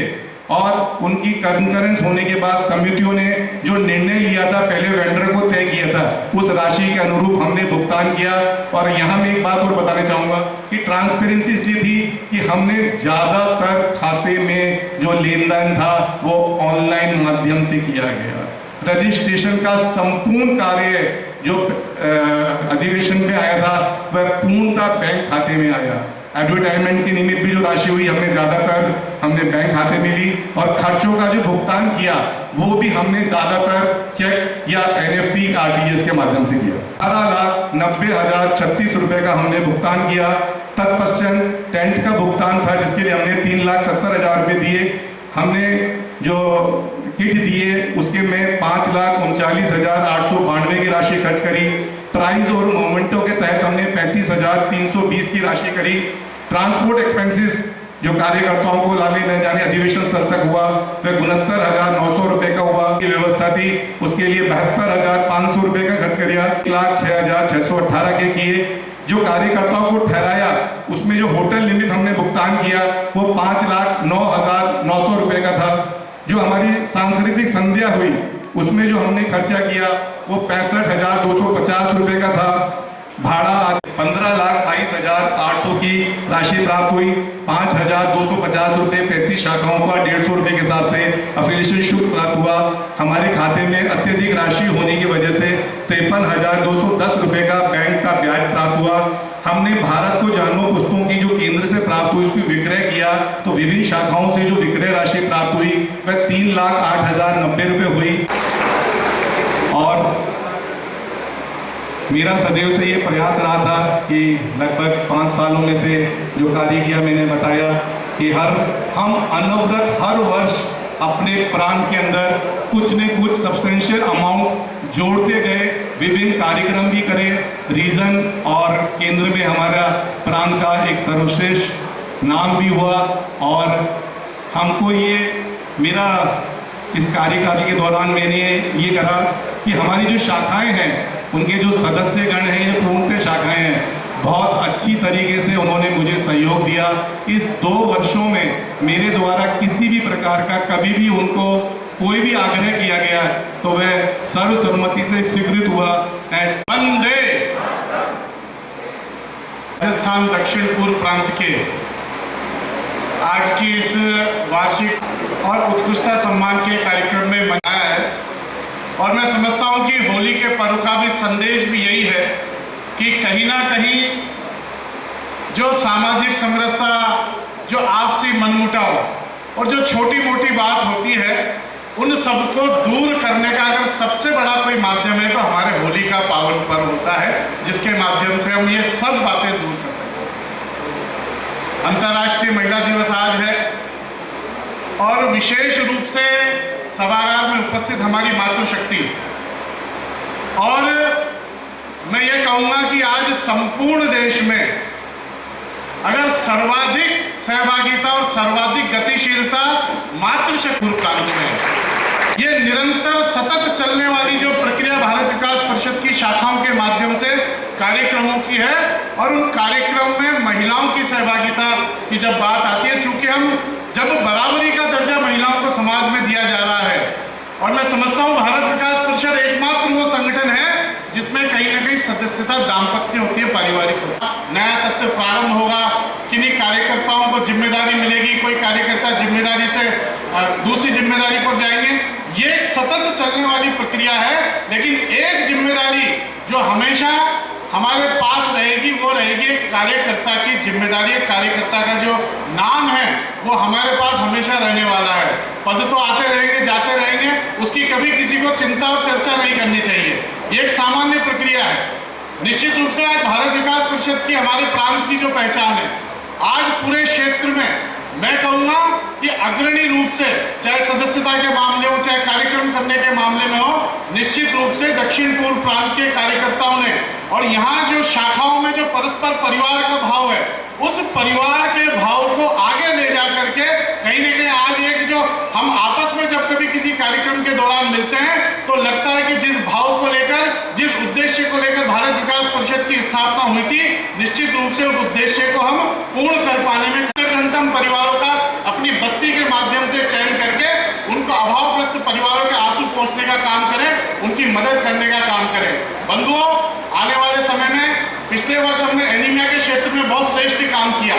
और उनकी कंकरेंस होने के बाद समितियों ने जो निर्णय लिया था, पहले वेंडर को तय किया था, उस राशि के अनुरूप हमने भुगतान किया। और यहाँ मैं एक बात और बताना चाहूँगा कि ट्रांसपेरेंसी इसलिए थी कि हमने ज़्यादातर खाते में जो लेन देन था वो ऑनलाइन माध्यम से किया गया। रजिस्ट्रेशन का संपूर्ण कार्य जो अधिवेशन में आया था वह पूर्णतः बैंक खाते में आया। एडवर्टाइजमेंट के निमित्त भी जो राशि हुई हमने बैंक खाते में ली, और खर्चों का जो भुगतान किया वो भी हमने ज्यादातर चेक या NFT RTGS के माध्यम से किया। 18,90,036 रुपए का हमने भुगतान किया। तत्पश्चात टेंट का भुगतान था जिसके लिए हमने 3,70,000 रुपये दिए। हमने जो किट दिए उसके में 5,39,892 की राशि खर्च करी। प्राइज और मोमेंटो के तहत हमने 35,320 की राशि करी। ट्रांसपोर्ट एक्सपेंसेस जो कार्यकर्ताओं को लाने ले जाने अधिवेशन स्थल तक हुआ वह 69,900 रुपए का हुआ। की व्यवस्था थी उसके लिए 72,500 रुपए का खर्च किया। 1,06,618 के किए। जो कार्यकर्ताओं को ठहराया उसमें जो होटल लिमिट हमने भुगतान किया वो 5,09,900 रुपए का था। जो हमारी सांस्कृतिक संध्या हुई उसमें जो हमने खर्चा किया वो 65,250 रुपए का था। भाड़ा 15,28,800 की राशि प्राप्त हुई। 5,250 रुपये 35 शाखाओं का 150 रुपये के हिसाब से अफिलिएशन शुल्क प्राप्त हुआ। हमारे खाते में अत्यधिक राशि होने की वजह से 53,210 रुपये का बैंक का ब्याज प्राप्त हुआ। हमने भारत को जानो पुस्तकों की जो केंद्र से प्राप्त हुई उसकी विक्रय किया तो विभिन्न शाखाओं से जो विक्रय राशि प्राप्त हुई वह 3,08,090 रुपये हुई। और मेरा सदैव से ये प्रयास रहा था कि लगभग 5 सालों में से जो कार्य किया मैंने बताया कि हम अनवरत हर वर्ष अपने प्रांत के अंदर कुछ न कुछ सब्सटेंशियल अमाउंट जोड़ते गए। विभिन्न कार्यक्रम भी करें। रीजन और केंद्र में हमारा प्रांत का एक सर्वश्रेष्ठ नाम भी हुआ। और हमको ये मेरा इस कार्यकाल के दौरान मैंने ये करा कि हमारी जो शाखाएं हैं उनके जो सदस्यगण हैं ये पूर्णतः शाखाएं हैं। बहुत अच्छी तरीके से उन्होंने मुझे सहयोग दिया। इस 2 वर्षों में मेरे द्वारा किसी भी प्रकार का कभी भी उनको कोई भी आग्रह किया गया तो वह सर्वसम्मति से स्वीकृत हुआ। वंदे राजस्थान दक्षिण पूर्व प्रांत के आज की इस वार्षिक और उत्कृष्टता सम्मान के कार्यक्रम में मनाया है। और मैं समझता हूं कि होली के पर्व का भी संदेश भी यही है कि कहीं ना कहीं जो सामाजिक समरसता, जो आपसी मनमुटाव और जो छोटी मोटी बात होती है उन सबको दूर करने का अगर सबसे बड़ा कोई माध्यम है तो हमारे होली का पावन पर्व होता है, जिसके माध्यम से हम ये सब बातें दूर कर सकते हैं। अंतर्राष्ट्रीय महिला दिवस आज है और विशेष रूप से सभागार में उपस्थित हमारी मातृशक्ति, और मैं ये कहूँगा कि आज संपूर्ण देश में अगर सर्वाधिक सहभागिता और सर्वाधिक गतिशीलता मातृशक्ति प्रांत में ये निरंतर सतत चलने वाली जो प्रक्रिया भारत विकास परिषद की शाखाओं के माध्यम से कार्यक्रमों की है, और उन कार्यक्रम में महिलाओं की सहभागिता की जब बात आती है, चूंकि हम जब बराबरी का दर्जा महिलाओं को समाज में दिया जा रहा है, और मैं समझता हूँ भारत विकास परिषद एकमात्र वो संगठन है जिसमें कहीं ना कहीं सदस्यता दाम्पत्य होती है, पारिवारिक होता है। नया सत्र प्रारंभ होगा, किन्हीं कार्यकर्ताओं को जिम्मेदारी मिलेगी, कोई कार्यकर्ता जिम्मेदारी से दूसरी जिम्मेदारी पर जाएंगे। ये एक सतत चलने वाली प्रक्रिया है, लेकिन एक जिम्मेदारी जो हमेशा हमारे पास रहेगी वो रहेगी एक कार्यकर्ता की जिम्मेदारी। कार्यकर्ता का जो नाम है वो हमारे पास हमेशा रहने वाला है। पद तो आते रहेंगे जाते रहेंगे, उसकी कभी किसी को चिंता और चर्चा नहीं करनी चाहिए। ये एक सामान्य प्रक्रिया है। निश्चित रूप से आज भारत विकास परिषद की हमारे प्रांत की जो पहचान है, आज पूरे क्षेत्र में मैं कहूँगा कि अग्रणी रूप से, चाहे सदस्यता के मामले हो चाहे कार्यक्रम करने के मामले में हो, निश्चित रूप से दक्षिण पूर्व प्रांत के कार्यकर्ताओं ने, और यहाँ जो शाखाओं में जो परस्पर परिवार का भाव है, उस परिवार के भाव को आगे ले जा करके कहीं ना कहीं आज एक जो हम आपस में जब कभी किसी कार्यक्रम के दौरान मिलते हैं तो लगता है कि जिस भाव को लेकर, जिस उद्देश्य को लेकर भारत विकास परिषद की स्थापना हुई थी, निश्चित रूप से उस उद्देश्य को हम पूर्ण कर पाने में परिवारों का अपनी बस्ती के माध्यम से चयन पहुंचने का काम करें, उनकी मदद करने का काम करें। बंधुओं, आने वाले समय में पिछले वर्ष हमने एनीमिया के क्षेत्र में बहुत श्रेष्ठ काम किया।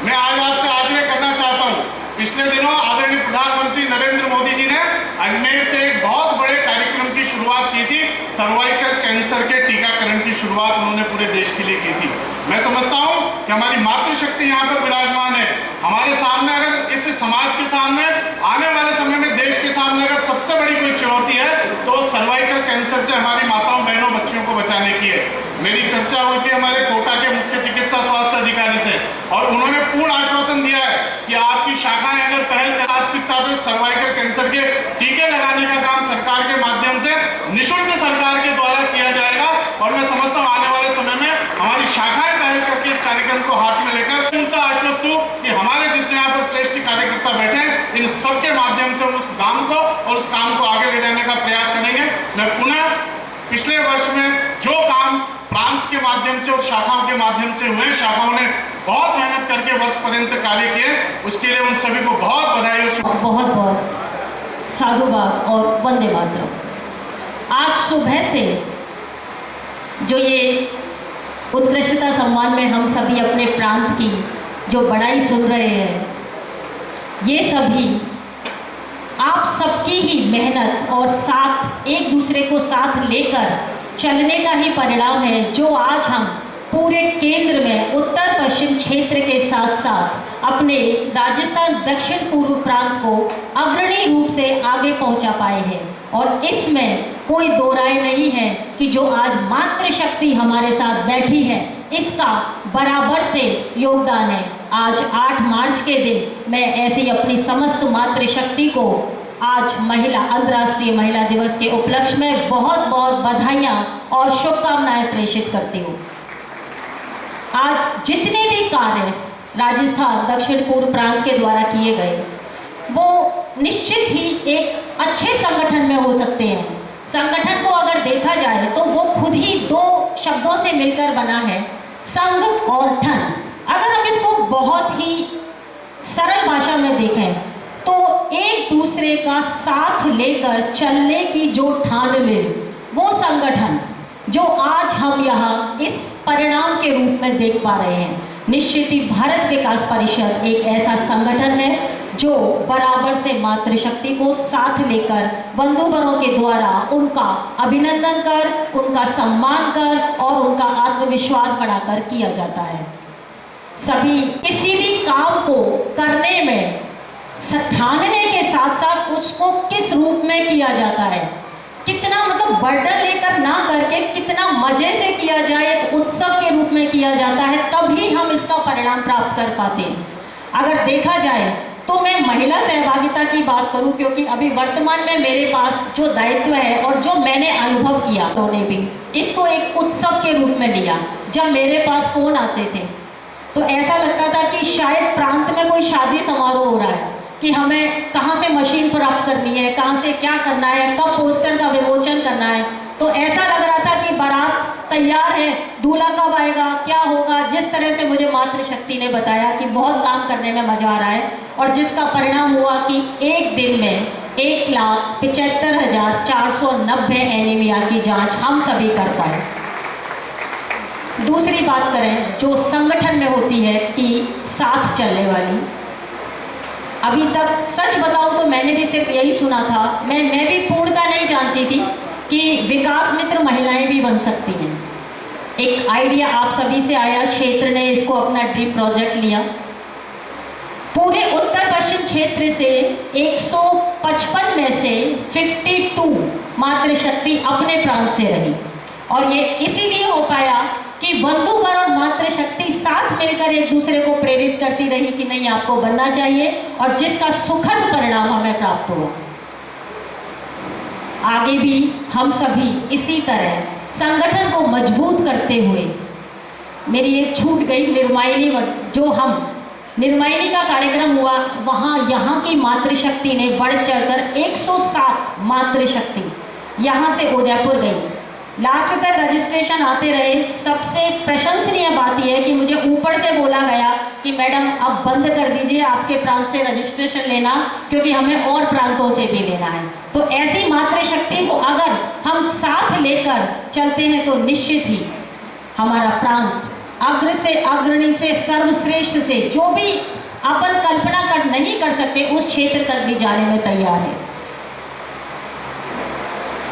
मैं आज आपसे आग्रह करना चाहता हूँ, पिछले दिनों आदरणीय प्रधानमंत्री नरेंद्र मोदी जी ने अजमेर से एक बहुत बड़े कार्यक्रम की शुरुआत की थी। सर्वाइकल कैंसर के टीकाकरण की शुरुआत उन्होंने पूरे देश के लिए की थी। मैं समझता हूँ कि हमारी मातृशक्ति यहाँ पर विराजमान है। हमारे सामने अगर इस समाज के सामने आने वाले समय में देश के सामने अगर सबसे बड़ी कोई चुनौती है तो सर्वाइकल कैंसर से हमारी माताओं बहनों बच्चियों को बचाने की है। मेरी चर्चा हुई थी हमारे कोटा के मुख्य चिकित्सा स्वास्थ्य अधिकारी से और उन्होंने पूर्ण आश्वासन दिया है कि आपकी शाखाएं अगर पहल प्राथमिकता पे सर्वाइकल कैंसर के टीके लगाने का काम सरकार के माध्यम से निःशुल्क सरकार के द्वारा किया जाएगा। और मैं समझता हूँ आने वाले समय में हमारी शाखाएं पहल करके इस कार्यक्रम को हाथ में लेकर उनका आश्वस्त हूँ कि हमारे जितने यहाँ पर श्रेष्ठ कार्यकर्ता बैठे इन सबके माध्यम से उस काम को और उस काम को आगे ले जाने का प्रयास करेंगे। मैं पुनः पिछले वर्ष में जो काम प्रांत के माध्यम से और शाखाओं के माध्यम से हुए, शाखाओं ने बहुत मेहनत करके वर्ष पर्यंत कार्य किए, उसके लिए उन सभी को बहुत बधाई और बहुत बहुत साधुवाद और वंदे मातरम। आज सुबह से जो ये उत्कृष्टता सम्मान में हम सभी अपने प्रांत की जो बड़ाई सुन रहे हैं, ये सभी आप सबकी ही मेहनत और साथ एक दूसरे को साथ लेकर चलने का ही परिणाम है, जो आज हम पूरे केंद्र में उत्तर पश्चिम क्षेत्र के साथ साथ अपने राजस्थान दक्षिण पूर्व प्रांत को अग्रणी रूप से आगे पहुंचा पाए हैं। और इसमें कोई दो राय नहीं है कि जो आज मातृशक्ति हमारे साथ बैठी है, इसका बराबर से योगदान है। आज 8 मार्च के दिन मैं ऐसी अपनी समस्त मातृशक्ति को आज अंतर्राष्ट्रीय महिला दिवस के उपलक्ष्य में बहुत बहुत बधाइयाँ और शुभकामनाएं प्रेषित करती हूँ। आज जितने भी कार्य राजस्थान दक्षिण पूर्व प्रांत के द्वारा किए गए, वो निश्चित ही एक अच्छे संगठन में हो सकते हैं। संगठन को अगर देखा जाए तो वो खुद ही 2 शब्दों से मिलकर बना है, संघ और ठन। अगर हम इसको बहुत ही सरल भाषा में देखें तो एक दूसरे का साथ लेकर चलने की जो ठान ले, वो संगठन जो आज हम यहाँ इस परिणाम के रूप में देख पा रहे हैं। निश्चित ही भारत विकास परिषद एक ऐसा संगठन है जो बराबर से मातृशक्ति को साथ लेकर बंधुबरों के द्वारा उनका अभिनंदन कर, उनका सम्मान कर और उनका आत्मविश्वास बढ़ाकर किया जाता है। सभी किसी भी काम को करने में ठानने के साथ साथ उसको किस रूप में किया जाता है, कितना मतलब बर्डन लेकर ना करके कितना मजे से किया जाए, एक उत्सव के रूप में किया जाता है, तभी हम इसका परिणाम प्राप्त कर पाते हैं। अगर देखा जाए तो मैं महिला सहभागिता की बात करूं, क्योंकि अभी वर्तमान में मेरे पास जो दायित्व है और जो मैंने अनुभव किया, उन्होंने भी इसको एक उत्सव के रूप में लिया। जब मेरे पास फ़ोन आते थे तो ऐसा लगता था कि शायद प्रांत में कोई शादी समारोह हो रहा है, कि हमें कहाँ से मशीन प्राप्त करनी है, कहाँ से क्या करना है, कब पोस्टर का विमोचन करना है। तो ऐसा लग रहा था कि बारात तैयार है, दूल्हा कब आएगा, क्या होगा। जिस तरह से मुझे मातृशक्ति ने बताया कि बहुत काम करने में मजा आ रहा है, और जिसका परिणाम हुआ कि एक दिन में 1,75,490 एनीमिया की जांच हम सभी कर पाए। दूसरी बात करें जो संगठन में होती है कि साथ चलने वाली, अभी तक सच बताऊं तो मैंने भी सिर्फ यही सुना था, मैं भी पूर्णता नहीं जानती थी कि विकास मित्र महिलाएं भी बन सकती हैं। एक आइडिया आप सभी से आया, क्षेत्र ने इसको अपना ड्रीम प्रोजेक्ट लिया। पूरे उत्तर पश्चिम क्षेत्र से 155 में से 52 मातृशक्ति अपने प्रांत से रही, और ये इसीलिए हो पाया कि बंधुवर और मातृशक्ति साथ मिलकर एक दूसरे को प्रेरित करती रही कि नहीं आपको बनना चाहिए, और जिसका सुखद परिणाम हमें प्राप्त हुआ। आगे भी हम सभी इसी तरह संगठन को मजबूत करते हुए, मेरी एक छूट गई निर्मायनी, जो हम निर्मायनी का कार्यक्रम हुआ वहाँ यहाँ की मातृशक्ति ने बढ़ चढ़कर 107 मातृशक्ति यहाँ से उदयपुर गई। लास्ट तक रजिस्ट्रेशन आते रहे। सबसे प्रशंसनीय बात यह है कि मुझे ऊपर से बोला गया कि मैडम अब बंद कर दीजिए आपके प्रांत से रजिस्ट्रेशन लेना, क्योंकि हमें और प्रांतों से भी लेना है। तो ऐसी मातृशक्ति को अगर हम साथ लेकर चलते हैं तो निश्चित ही हमारा प्रांत अग्र से अग्रणी से सर्वश्रेष्ठ से जो भी अपन कल्पना कर नहीं कर सकते उस क्षेत्र तक भी जाने में तैयार है।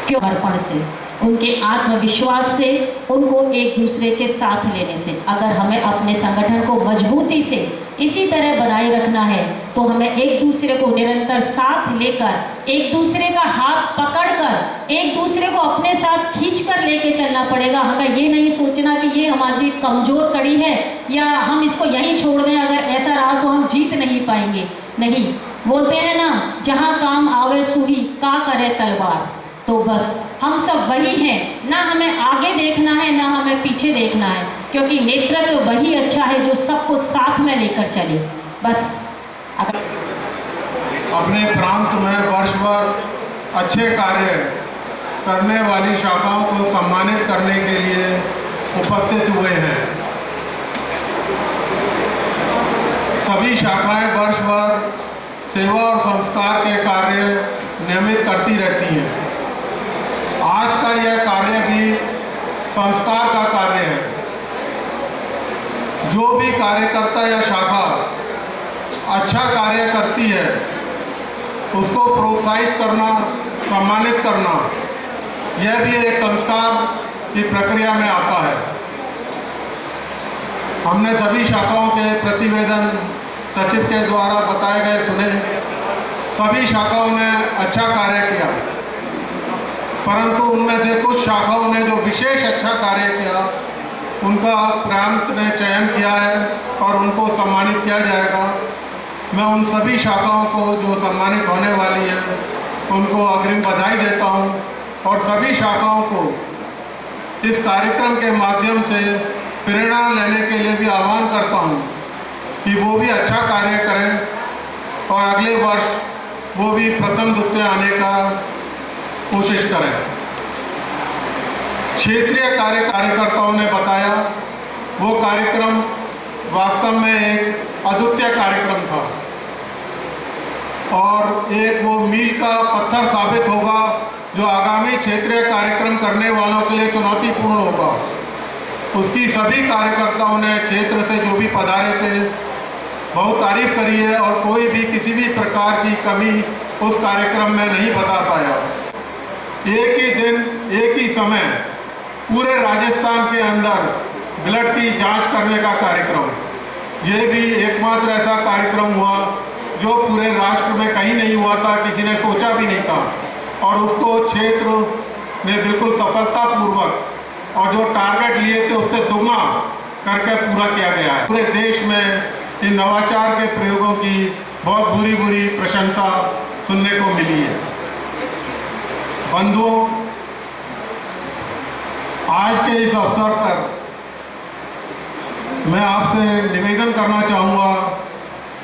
क्यों? अर्पण से, उनके आत्मविश्वास से, उनको एक दूसरे के साथ लेने से। अगर हमें अपने संगठन को मजबूती से इसी तरह बनाए रखना है तो हमें एक दूसरे को निरंतर साथ लेकर, एक दूसरे का हाथ पकड़कर, एक दूसरे को अपने साथ खींचकर लेके चलना पड़ेगा। हमें ये नहीं सोचना कि ये हमारी कमजोर कड़ी है या हम इसको यहीं छोड़ दें, अगर ऐसा रहा तो हम जीत नहीं पाएंगे। नहीं, बोलते हैं ना, जहाँ काम आवे सुही का करे तलवार। तो बस हम सब वही हैं, ना हमें आगे देखना है ना हमें पीछे देखना है, क्योंकि नेतृत्व तो वही अच्छा है जो सबको साथ में लेकर चले। बस अपने प्रांत में वर्ष भर अच्छे कार्य करने वाली शाखाओं को सम्मानित करने के लिए उपस्थित हुए हैं। सभी शाखाएं वर्ष भर सेवा और संस्कार के कार्य नियमित करती रहती हैं। आज का यह कार्य भी संस्कार का कार्य है। जो भी कार्यकर्ता या शाखा अच्छा कार्य करती है उसको प्रोत्साहित करना, सम्मानित करना, यह भी एक संस्कार की प्रक्रिया में आता है। हमने सभी शाखाओं के प्रतिवेदन सचिव के द्वारा बताए गए सुने। सभी शाखाओं ने अच्छा कार्य किया, परंतु उनमें से कुछ शाखाओं ने जो विशेष अच्छा कार्य किया उनका प्रांत ने चयन किया है और उनको सम्मानित किया जाएगा। मैं उन सभी शाखाओं को जो सम्मानित होने वाली है उनको अग्रिम बधाई देता हूं और सभी शाखाओं को इस कार्यक्रम के माध्यम से प्रेरणा लेने के लिए भी आह्वान करता हूं कि वो भी अच्छा कार्य करें और अगले वर्ष वो भी प्रथम द्वितीय आने का कोशिश करें। क्षेत्रीय कार्यकर्ताओं ने बताया वो कार्यक्रम वास्तव में एक अद्वितीय कार्यक्रम था और एक वो मील का पत्थर साबित होगा जो आगामी क्षेत्रीय कार्यक्रम करने वालों के लिए चुनौतीपूर्ण होगा। उसकी सभी कार्यकर्ताओं ने क्षेत्र से जो भी पधारे थे बहुत तारीफ करी है और कोई भी किसी भी प्रकार की कमी उस कार्यक्रम में नहीं बता पाया। एक ही दिन एक ही समय पूरे राजस्थान के अंदर ब्लड की जांच करने का कार्यक्रम, ये भी एकमात्र ऐसा कार्यक्रम हुआ जो पूरे राष्ट्र में कहीं नहीं हुआ था, किसी ने सोचा भी नहीं था और उसको क्षेत्र ने बिल्कुल सफलतापूर्वक और जो टारगेट लिए थे उससे दुगना करके पूरा किया गया है। पूरे देश में इन नवाचार के प्रयोगों की बहुत बुरी बुरी प्रशंसा सुनने को मिली है। बंधुओं, आज के इस अवसर पर मैं आपसे निवेदन करना चाहूँगा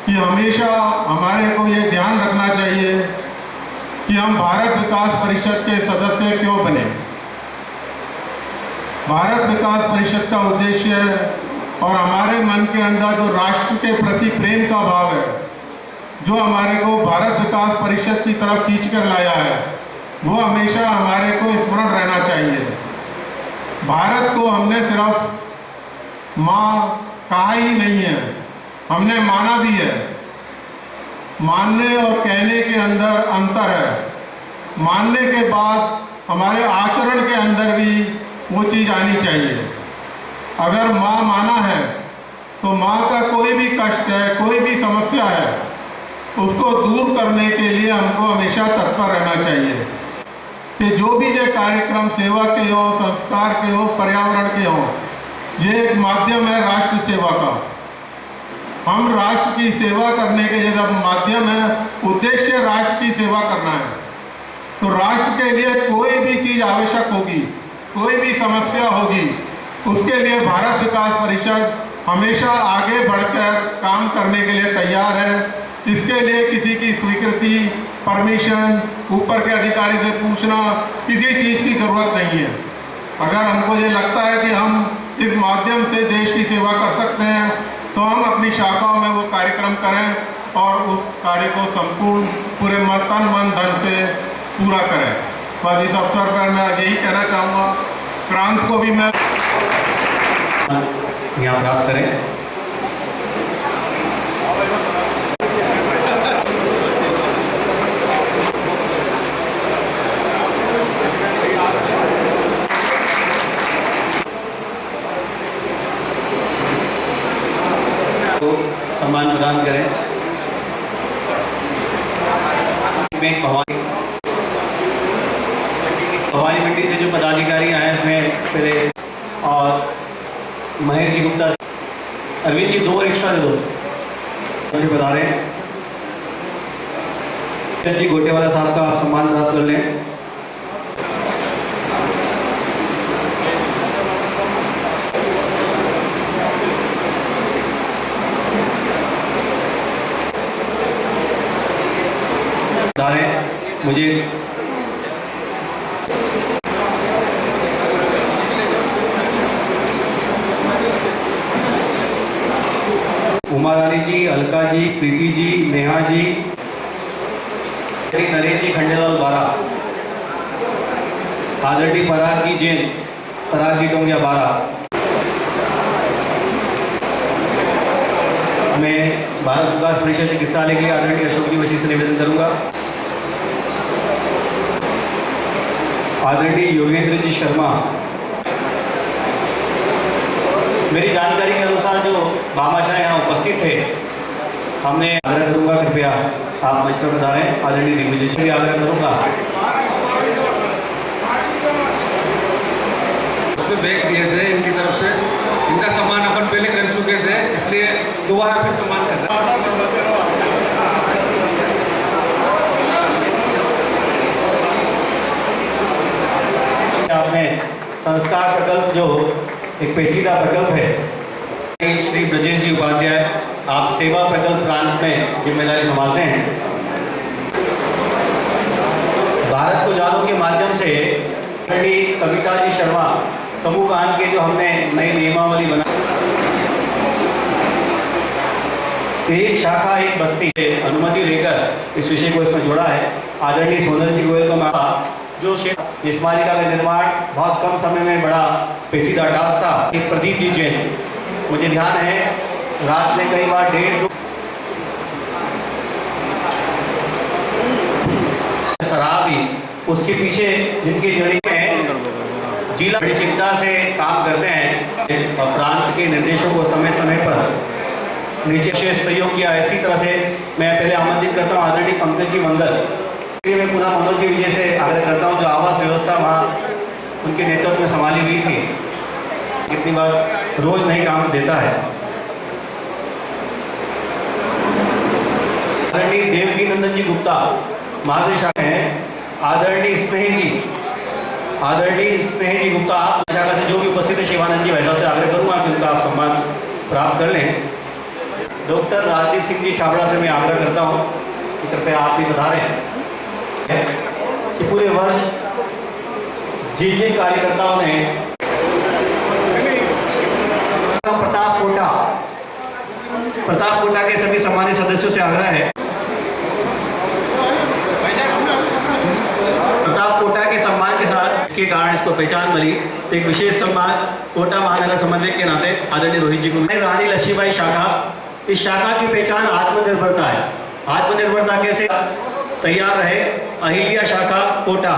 कि हमेशा हमारे को ये ध्यान रखना चाहिए कि हम भारत विकास परिषद के सदस्य क्यों बने। भारत विकास परिषद का उद्देश्य और हमारे मन के अंदर जो राष्ट्र के प्रति प्रेम का भाव है, जो हमारे को भारत विकास परिषद की तरफ खींच कर लाया है, वो हमेशा हमारे को स्मरण रहना चाहिए। भारत को हमने सिर्फ माँ कहा ही नहीं है, हमने माना भी है। मानने और कहने के अंदर अंतर है। मानने के बाद हमारे आचरण के अंदर भी वो चीज़ आनी चाहिए। अगर माँ माना है तो माँ का कोई भी कष्ट है, कोई भी समस्या है, उसको दूर करने के लिए हमको हमेशा तत्पर रहना चाहिए कि जो भी ये कार्यक्रम सेवा के हो, संस्कार के हो, पर्यावरण के हो, ये एक माध्यम है राष्ट्र सेवा का। हम राष्ट्र की सेवा करने के जब माध्यम है, उद्देश्य राष्ट्र की सेवा करना है, तो राष्ट्र के लिए कोई भी चीज़ आवश्यक होगी, कोई भी समस्या होगी, उसके लिए भारत विकास परिषद हमेशा आगे बढ़कर काम करने के लिए तैयार है। इसके लिए किसी की स्वीकृति, परमिशन, ऊपर के अधिकारी से पूछना, किसी चीज़ की ज़रूरत नहीं है। अगर हमको ये लगता है कि हम इस माध्यम से देश की सेवा कर सकते हैं तो हम अपनी शाखाओं में वो कार्यक्रम करें और उस कार्य को संपूर्ण पूरे तन मन धन से पूरा करें। बस इस अवसर पर मैं यही कहना चाहूँगा, प्रांत को भी मैं यहाँ प्राप्त करें। तो सम्मान प्रदान करें। में भवानी मंडी से जो पदाधिकारी आए उसमें पहले और महेश जी गुप्ता, अरविंद जी 2 रिक्शा दे दो, मुझे बता रहे हैं। जी गोटेवाला साहब का सम्मान प्राप्त कर लें। मुझे उमा रानी जी, अलका जी, प्रीति जी, नेहा जी, नरेश जी खंडेलाल 12, आदरणीय पराग जी जैन, पराग जी टोंगिया 12। मैं भारत विकास परिषद चिकित्सालय के लिए आदरणीय अशोक जी वशी से निवेदन करूंगा। आदरणीय योगेंद्र जी शर्मा, मेरी जानकारी के अनुसार जो भामाशाह यहाँ उपस्थित थे, हमने आग्रह करूंगा कृपया आप मंच पर पधारें। आदरणीय दिग्विजय जी भी आग्रह करूंगा। उसमें बैग दिए थे इनकी तरफ से, इनका सम्मान अपन पहले कर चुके थे, इसलिए दोबारा फिर सम्मान कर रहे हैं। आपने संस्कार प्रकल्प जो एक पेचीदा प्रकल्प है, श्री ब्रजेश जी उपाध्याय, आप सेवा प्रकल्प प्रांत में जिम्मेदारी संभालते हैं। भारत को जानो के माध्यम से कविता जी शर्मा, समूह गान के जो हमने नई नियमावली बना, एक शाखा एक बस्ती से अनुमति लेकर इस विषय को इसमें जोड़ा है। आदरणीय सोनल जी गोयल का जो इस स्मारिका का निर्माण बहुत कम समय में बड़ा पेचीदा टास्क था। एक प्रदीप जी जैन, मुझे ध्यान है रात में कई बार 1.5-2 शराबी, उसके पीछे जिनकी जड़ी में जिला बड़ी चिंता से काम करते हैं और प्रांत के निर्देशों को समय समय पर नीचे विशेष सहयोग किया। इसी तरह से मैं पहले आमंत्रित करता हूँ आदरणीय पंकज जी मंगल, मैं पुनः मनोज जी विजय से आग्रह करता हूँ, जो आवास व्यवस्था वहाँ उनके नेतृत्व में संभाली हुई थी, कितनी बार रोज नहीं काम देता है। आदरणीय देवकी नंदन जी गुप्ता महावीर शाखा हैं। आदरणीय स्नेह जी गुप्ता, आप शाखा से जो भी उपस्थित है, शिवानंद जी वैसा से आग्रह करूँगा कि उनका आप सम्मान प्राप्त कर लें। डॉक्टर राजदीप सिंह जी छाबड़ा से मैं आग्रह करता हूँ कि कृपया आप भी पधारें। कि पूरे वर्ष जिन कार्यकर्ताओं ने प्रताप कोटा के सभी सम्मानित सदस्यों से आग्रह है, प्रताप कोटा के सम्मान के साथ के कारण इसको पहचान मिली, तो एक विशेष सम्मान कोटा महानगर समन्वयक के नाते आदरणीय रोहित जी को। रानी लक्ष्मीबाई शाखा, इस शाखा की पहचान आत्मनिर्भरता है। आत्मनिर्भरता कैसे तैयार रहे, अहिल्या शाखा कोटा,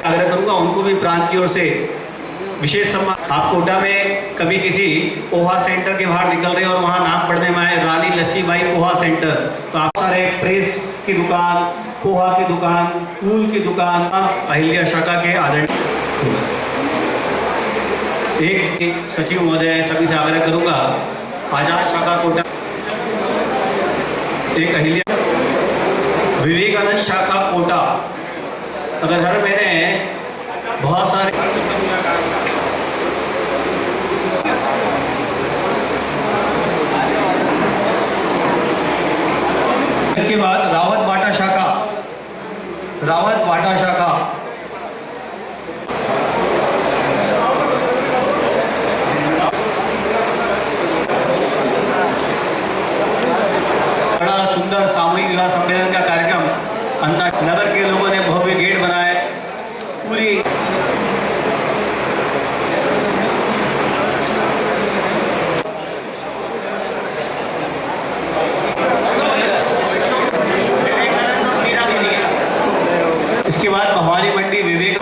आग्रह करूंगा उनको भी प्रांत की ओर से विशेष सम्मान। आप कोटा में कभी किसी पोहा सेंटर के बाहर निकल रहे और वहाँ नाम पढ़ने में आए रानी लक्ष्मीबाई पोहा सेंटर, तो आप सारे प्रेस की दुकान, पोहा की दुकान, फूल की दुकान, अहिल्या शाखा के आदरणीय एक सचिव महोदय सभी से आग्रह करूंगा, आजाद शाखा कोटा, एक अहिल्या विवेकानंद शाखा कोटा। अगर हर महीने बहुत सारे के बाद रावत बाटा शाखा विवाह सम्मेलन का कार्यक्रम नगर के लोगों ने भव्य गेट बनाए, पूरी इसके बाद भवानी मंडी विवेक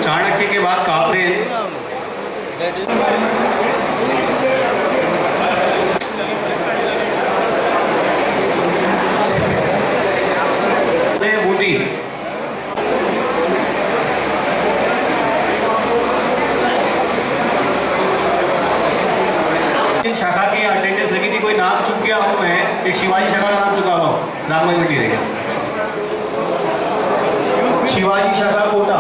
चाणक्य के बाद कापरे बूटी शाखा की अटेंडेंस लगी थी, कोई नाम चुक गया हूं मैं, एक शिवाजी शाखा का नाम चुका हुआ राममय मंडी रह गया। शिवाजी शाखा कोटा,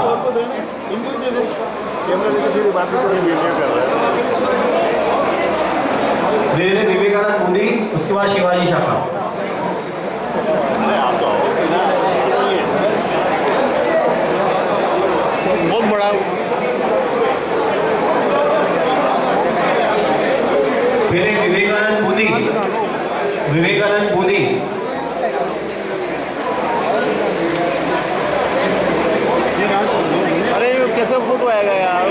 विवेकानंद बूंदी, उसके बाद शिवाजी शाखा। बहुत बड़ा पहले विवेकानंद बूंदी अरे कैसे फोटो आएगा यार,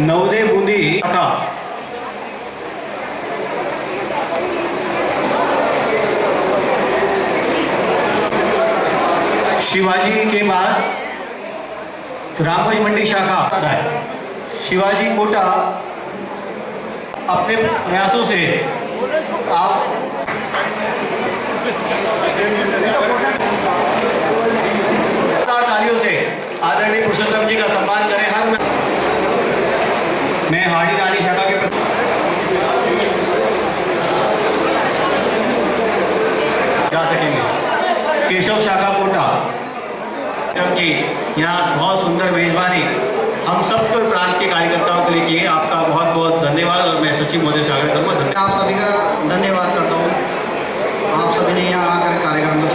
नवदे बूंदी का शिवाजी के बाद रामगंज मंडी शाखा है। शिवाजी कोटा अपने प्रयासों से आप तालियों से आदरणीय पुरुषोत्तम जी का सम्मान करें। हर मैं हाड़ी नाली शाखा के जा सकेंगे। केशव शाखा कोटा की यहाँ बहुत सुंदर मेजबानी हम सबको प्रांत के कार्यकर्ताओं के लिए की है। आपका बहुत बहुत धन्यवाद और मैं सचिव महोदय से आग्रह करूँगा। आप सभी का धन्यवाद करता हूँ। आप सभी ने यहाँ आकर कार्यक्रम को